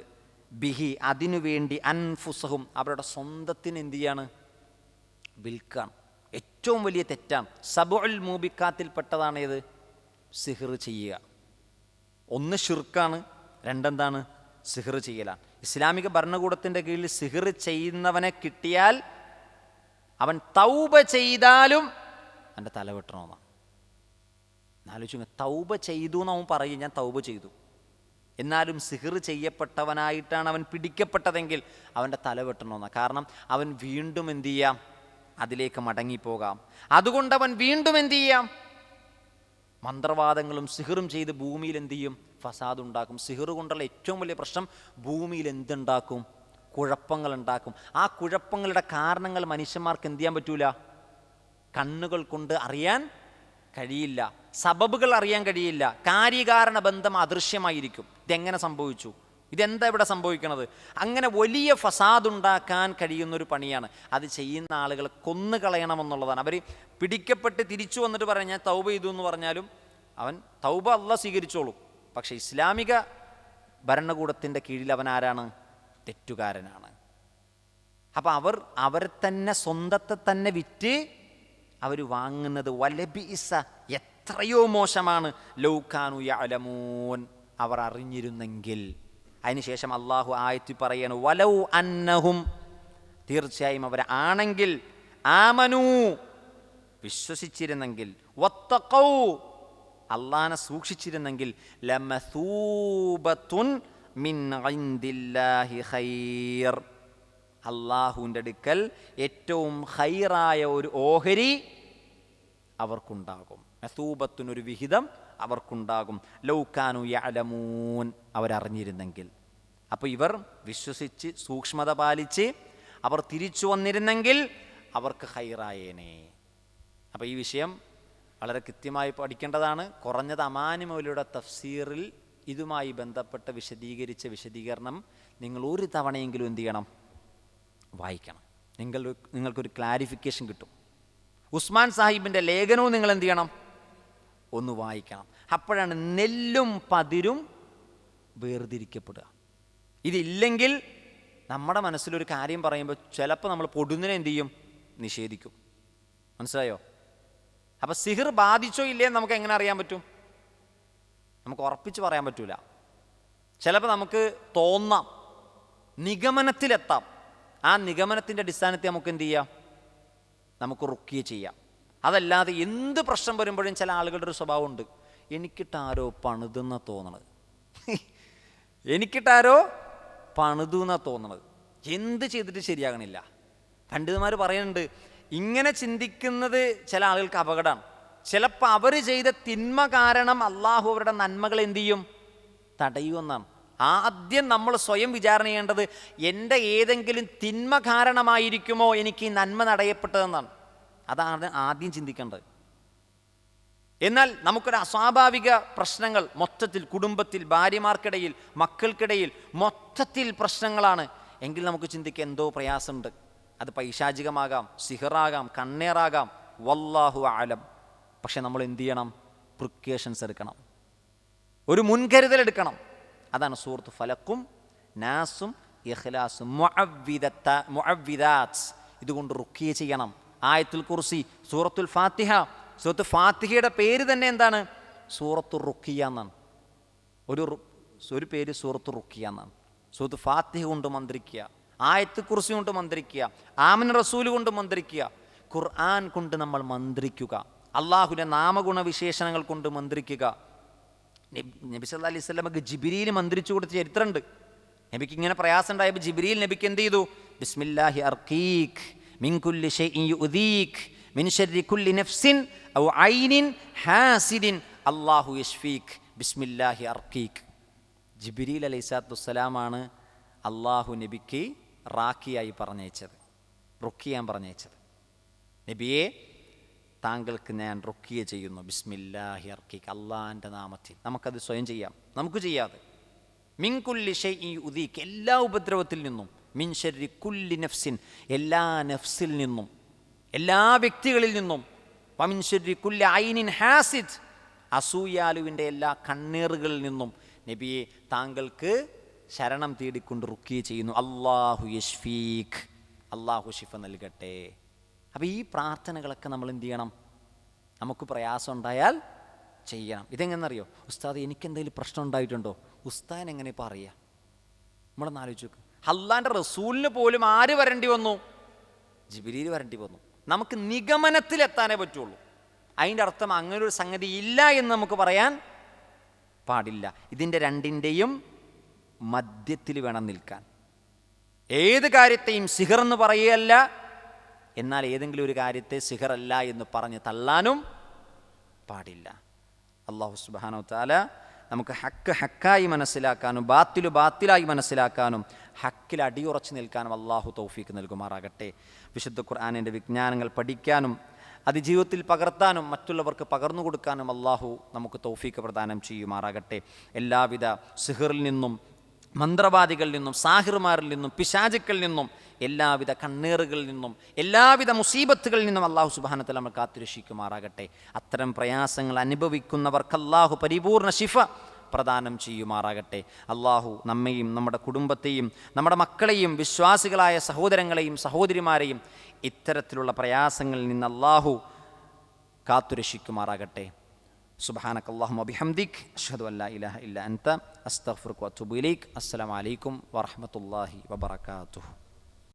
ബിഹി അതിനുവേണ്ടി, അൻഫുസഹും അവരുടെ സ്വന്തത്തിന് എന്ത് ചെയ്യാണ്, വിൽക്കാണ്. ഏറ്റവും വലിയ തെറ്റാണ്. സബഉൽ മൂബിക്കാത്തിൽപ്പെട്ടതാണ് ഏത്, സിഹിർ ചെയ്യുക. ഒന്ന് ഷിർക്കാണ്, രണ്ടെന്താണ്, സിഹിർ ചെയ്യലാണ്. ഇസ്ലാമിക ഭരണകൂടത്തിൻ്റെ കീഴിൽ സിഹിർ ചെയ്യുന്നവനെ കിട്ടിയാൽ അവൻ തൗബ ചെയ്താലും അവൻ്റെ തല വെട്ടണമെന്നാണ്. ആലോചിച്ചു, തൗബ ചെയ്തു എന്ന് അവൻ പറയും, ഞാൻ തൗബ ചെയ്തു, എന്നാലും സിഹിർ ചെയ്യപ്പെട്ടവനായിട്ടാണ് അവൻ പിടിക്കപ്പെട്ടതെങ്കിൽ അവൻ്റെ തല വെട്ടണമെന്നാണ്. കാരണം അവൻ വീണ്ടും എന്തു ചെയ്യാം, അതിലേക്ക് മടങ്ങിപ്പോകാം. അതുകൊണ്ട് അവൻ വീണ്ടും എന്തു ചെയ്യാം, മന്ത്രവാദങ്ങളും സിഹിറും ചെയ്ത് ഭൂമിയിൽ എന്തു ചെയ്യും, ഫസാദ് ഉണ്ടാക്കും. സിഹിർ കൊണ്ടുള്ള ഏറ്റവും വലിയ പ്രശ്നം ഭൂമിയിൽ എന്തുണ്ടാക്കും, കുഴപ്പങ്ങൾ ഉണ്ടാക്കും. ആ കുഴപ്പങ്ങളുടെ കാരണങ്ങൾ മനുഷ്യന്മാർക്ക് എന്ത് ചെയ്യാൻ പറ്റൂല, കണ്ണുകൾ കൊണ്ട് അറിയാൻ കഴിയില്ല, സബബുകൾ അറിയാൻ കഴിയില്ല, കാര്യകാരണ ബന്ധം അദൃശ്യമായിരിക്കും. ഇതെങ്ങനെ സംഭവിച്ചു, ഇതെന്താ ഇവിടെ സംഭവിക്കണത്, അങ്ങനെ വലിയ ഫസാദ് ഉണ്ടാക്കാൻ കഴിയുന്നൊരു പണിയാണ്. അത് ചെയ്യുന്ന ആളുകളെ കൊന്നുകളയണമെന്നുള്ളതാണ്. അവർ പിടിക്കപ്പെട്ട് തിരിച്ചു വന്നിട്ട് പറയാം ഞാൻ തൗബ ചെയ്തു എന്ന് പറഞ്ഞാലും അവൻ തൗബ അല്ലാഹ് സ്വീകരിച്ചോളൂ. പക്ഷേ ഇസ്ലാമിക ഭരണകൂടത്തിൻ്റെ കീഴിൽ അവൻ ആരാണ്, തെറ്റുകാരനാണ്. അപ്പം അവരെ തന്നെ സ്വന്തത്തെ തന്നെ വിറ്റ് അവർ വാങ്ങുന്നത് വലബിഇസ എത്രയോ മോശമാണ്, ലൗകാനു യഅലമൂൻ അവർ അറിഞ്ഞിരുന്നെങ്കിൽ. അതിനുശേഷം അള്ളാഹു ആയത്തിൽ പറയാണ് വലൗ അന്നഹും തീർച്ചയായും അവർ ആണെങ്കിൽ, ആമനൂ വിശ്വസിച്ചിരുന്നെങ്കിൽ, വത്തഖൗ അള്ളാഹനെ സൂക്ഷിച്ചിരുന്നെങ്കിൽ, ലമസൂബത്തുൻ മിൻ ഇൻദില്ലാഹി ഖൈർ അള്ളാഹുവിൻ്റെ അടുക്കൽ ഏറ്റവും ഖൈറായ ഒരു ഓഹരി അവർക്കുണ്ടാകും. മസൂബത്തിനൊരു വിഹിതം അവർക്കുണ്ടാകും. ലൗകാനു യഅലമൂൻ അവരറിഞ്ഞിരുന്നെങ്കിൽ. അപ്പോൾ ഇവർ വിശ്വസിച്ച് സൂക്ഷ്മത പാലിച്ച് അവർ തിരിച്ചു വന്നിരുന്നെങ്കിൽ അവർക്ക് ഖൈറായേനെ. അപ്പോൾ ഈ വിഷയം വളരെ കൃത്യമായി പഠിക്കേണ്ടതാണ്. കുറഞ്ഞത് അമാനി മൗലവിയുടെ തഫ്സീറിൽ ഇതുമായി ബന്ധപ്പെട്ട വിശദീകരണം നിങ്ങൾ ഒരു തവണയെങ്കിലും എന്ത് ചെയ്യണം? വായിക്കണം. നിങ്ങൾക്കൊരു ക്ലാരിഫിക്കേഷൻ കിട്ടും. ഉസ്മാൻ സാഹിബിൻ്റെ ലേഖനവും നിങ്ങൾ എന്ത് ചെയ്യണം? ഒന്ന് വായിക്കണം. അപ്പോഴാണ് നെല്ലും പതിരും വേർതിരിക്കപ്പെടുക. ഇതില്ലെങ്കിൽ നമ്മുടെ മനസ്സിലൊരു കാര്യം പറയുമ്പോൾ ചിലപ്പോൾ നമ്മൾ പൊടുന്നിനെ എന്ത് ചെയ്യും? നിഷേധിക്കും. മനസ്സിലായോ? അപ്പം സിഹിർ ബാധിച്ചോ ഇല്ലേന്ന് നമുക്ക് എങ്ങനെ അറിയാൻ പറ്റും? നമുക്ക് ഉറപ്പിച്ച് പറയാൻ പറ്റൂല. ചിലപ്പോൾ നമുക്ക് തോന്നാം, നിഗമനത്തിലെത്താം. ആ നിഗമനത്തിൻ്റെ അടിസ്ഥാനത്തിൽ നമുക്ക് എന്ത് ചെയ്യാം? നമുക്ക് റുക്കിയ ചെയ്യാം. അതല്ലാതെ എന്ത് പ്രശ്നം വരുമ്പോഴും ചില ആളുകളുടെ ഒരു സ്വഭാവമുണ്ട്, എനിക്കിട്ടാരോ പണിതെന്ന തോന്നണത്, എനിക്കിട്ടാരോ പണിതു എന്നാണ് തോന്നണത്, എന്ത് ചെയ്തിട്ട് ശരിയാകണില്ല. പണ്ഡിതന്മാർ പറയുന്നുണ്ട്, ഇങ്ങനെ ചിന്തിക്കുന്നത് ചില ആളുകൾക്ക് അപകടമാണ്. ചിലപ്പോൾ അവർ ചെയ്ത തിന്മ കാരണം അള്ളാഹു അവരുടെ നന്മകൾ എന്ത് ചെയ്യും? തടയുമെന്നാണ്. ആദ്യം നമ്മൾ സ്വയം വിചാരണ ചെയ്യേണ്ടത്, എൻ്റെ ഏതെങ്കിലും തിന്മ കാരണമായിരിക്കുമോ എനിക്ക് ഈ നന്മ തടയപ്പെട്ടതെന്നാണ്. അതാണ് ആദ്യം ചിന്തിക്കേണ്ടത്. എന്നാൽ നമുക്കൊരു അസ്വാഭാവിക പ്രശ്നങ്ങൾ മൊത്തത്തിൽ കുടുംബത്തിൽ, ഭാര്യമാർക്കിടയിൽ, മക്കൾക്കിടയിൽ മൊത്തത്തിൽ പ്രശ്നങ്ങളാണ് എങ്കിൽ നമുക്ക് ചിന്തിക്കുക എന്തോ പ്രയാസമുണ്ട്. അത് പൈശാചികമാകാം, സിഹറാകാം, കണ്ണേറാകാം, വല്ലാഹു ആലം. പക്ഷെ നമ്മൾ എന്ത് ചെയ്യണം? പ്രിക്കോഷൻസ് എടുക്കണം, ഒരു മുൻകരുതൽ എടുക്കണം. അതാണ് സൂറത്ത് ഫലക്കും നാസും ഇഖ്ലാസും മുഅവ്വിദാത്ത്. ഇതുകൊണ്ട് റുക്കിയ ചെയ്യണം. ആയത്തുൽ കുർസി, സൂറത്തുൽ ഫാത്തിഹ. സൂറത്ത് ഫാത്തിഹയുടെ പേര് തന്നെ എന്താണ്? സൂറത്തു റുക്കിയ എന്നാണ്. ഒരു പേര് സൂറത്തു റുക്കിയ എന്നാണ്. സൂറത്ത് ഫാത്തിഹ കൊണ്ട് മന്ത്രിക്കുക, ആയത്തുൽ കുർസി കൊണ്ട് മന്ത്രിക്കുക, ആമിൻ റസൂൽ കൊണ്ട് മന്ത്രിക്കുക, ഖുർആൻ കൊണ്ട് നമ്മൾ മന്ത്രിക്കുക, അള്ളാഹുവിൻ്റെ നാമഗുണ വിശേഷണങ്ങൾ കൊണ്ട് മന്ത്രിക്കുക. നബി സല്ലല്ലാഹു അലൈഹി വസല്ലമക്ക് ജിബ്രീൽ മന്ത്രിച്ചു കൊടുത്ത ചരിത്രമുണ്ട്. നബിക്ക് ഇങ്ങനെ പ്രയാസം ഉണ്ടായപ്പോൾ ജിബ്രീൽ നബിക്ക് എന്ത് ചെയ്തു? ബിസ്മില്ലാഹി അർഖീക് മിൻ കുല്ലി ഷൈഇൻ യുദീക് മിൻ ശർരി കുല്ലി നഫ്സിൻ ഔ ഐനിൻ ഹാസിദിൻ അല്ലാഹു യശ്ഫീക് ബിസ്മില്ലാഹി അർഖീക്. ജിബ്രീൽ അലൈഹിസ്സലാത്തു വസ്സലാമാണ് അള്ളാഹു നബിക്ക് റാക്കിയായി പറഞ്ഞയച്ചത്, റുക്കിയാൻ പറഞ്ഞയച്ചത്. നബിയെ, താങ്കൾക്ക് ഞാൻ റുക്കിയ ചെയ്യുന്നു, ബിസ്മില്ലാഹി അർഖീക്, അള്ളാഹിൻ്റെ നാമത്തിൽ. നമുക്കത് സ്വയം ചെയ്യാം, നമുക്ക് ചെയ്യാതെ. മിൻ കുല്ലി ഷൈഇൻ യുദീക്, എല്ലാ ഉപദ്രവത്തിൽ നിന്നും, മിൻ ശർരി കുല്ലി നഫ്സിൻ, എല്ലാ നഫ്സിൽ നിന്നും, എല്ലാ വ്യക്തികളിൽ നിന്നും, വമിൻ ശർരി കുല്ലി ഐനിൻ ഹാസിദ്, അസൂയാലുവിൻ്റെ എല്ലാ കണ്ണീറുകളിൽ നിന്നും നബിയെ താങ്കൾക്ക് ശരണം തേടിക്കൊണ്ട് റുക്കിയ ചെയ്യുന്നു. അല്ലാഹു യശ്ഫീക്, അള്ളാഹു ശിഫ നൽകട്ടെ. അപ്പോൾ ഈ പ്രാർത്ഥനകളൊക്കെ നമ്മൾ എന്ത് ചെയ്യണം? നമുക്ക് പ്രയാസം ഉണ്ടായാൽ ചെയ്യണം. ഇതെങ്ങനെന്നറിയോ? ഉസ്താദ് എനിക്കെന്തെങ്കിലും പ്രശ്നം ഉണ്ടായിട്ടുണ്ടോ? ഉസ്താദിന് എങ്ങനെ ഇപ്പോൾ അറിയാം? നമ്മളൊന്ന് ആലോചിച്ച് നോക്ക്. അള്ളാൻ്റെ റസൂലിന് പോലും ആര് വരേണ്ടി വന്നു? ജിബ്രീൽ വരേണ്ടി വന്നു. നമുക്ക് നിഗമനത്തിലെത്താനേ പറ്റുള്ളൂ. അതിൻ്റെ അർത്ഥം അങ്ങനൊരു സംഗതി ഇല്ല എന്ന് നമുക്ക് പറയാൻ പാടില്ല. ഇതിൻ്റെ രണ്ടിൻ്റെയും മധ്യത്തിൽ വേണം നിൽക്കാൻ. ഏത് കാര്യത്തെയും സിഹറെന്ന് പറയുകയല്ല, എന്നാൽ ഏതെങ്കിലും ഒരു കാര്യത്തെ സിഹറല്ല എന്ന് പറഞ്ഞ് തള്ളാനും പാടില്ല. അല്ലാഹു സുബ്ഹാനഹു വ തആല നമുക്ക് ഹക്ക് ഹക്കായി മനസ്സിലാക്കാനും ബാത്തിലു ബാത്തിലായി മനസ്സിലാക്കാനും ഹക്കിൽ അടിയുറച്ച് നിൽക്കാനും അള്ളാഹു തൗഫീക്ക് നൽകുമാറാകട്ടെ. വിശുദ്ധ ഖുർആനിൻ്റെ വിജ്ഞാനങ്ങൾ പഠിക്കാനും അത് ജീവിതത്തിൽ പകർത്താനും മറ്റുള്ളവർക്ക് പകർന്നു കൊടുക്കാനും അള്ളാഹു നമുക്ക് തൗഫീക്ക് പ്രദാനം ചെയ്യുമാറാകട്ടെ. എല്ലാവിധ സിഹറിൽ നിന്നും, മന്ത്രവാദികളിൽ നിന്നും, സാഹിർമാരിൽ നിന്നും, പിശാചുക്കളിൽ നിന്നും, എല്ലാവിധ കണ്ണീറുകളിൽ നിന്നും, എല്ലാവിധ മുസീബത്തുകളിൽ നിന്നും അള്ളാഹു സുബ്ഹാനഹു വ തആല നമ്മൾ കാത്തുരക്ഷിക്കുമാറാകട്ടെ. അത്തരം പ്രയാസങ്ങൾ അനുഭവിക്കുന്നവർക്ക് അള്ളാഹു പരിപൂർണ ശിഫ പ്രദാനം ചെയ്യുമാറാകട്ടെ. അള്ളാഹു നമ്മെയും നമ്മുടെ കുടുംബത്തെയും നമ്മുടെ മക്കളെയും വിശ്വാസികളായ സഹോദരങ്ങളെയും സഹോദരിമാരെയും ഇത്തരത്തിലുള്ള പ്രയാസങ്ങളിൽ നിന്ന് അള്ളാഹു കാത്തുരക്ഷിക്കുമാറാകട്ടെ. സുബ്ഹാനക അല്ലാഹുമ്മ ബിഹംദിക് അഷ്ഹദു അല്ലാ ഇലാഹ ഇല്ല അൻത അസ്തഗ്ഫിറുക വഅതൂബു ഇലൈക്. അസ്സലാമു അലൈക്കും വറഹ്മത്തുള്ളാഹി വബറകാതുഹു.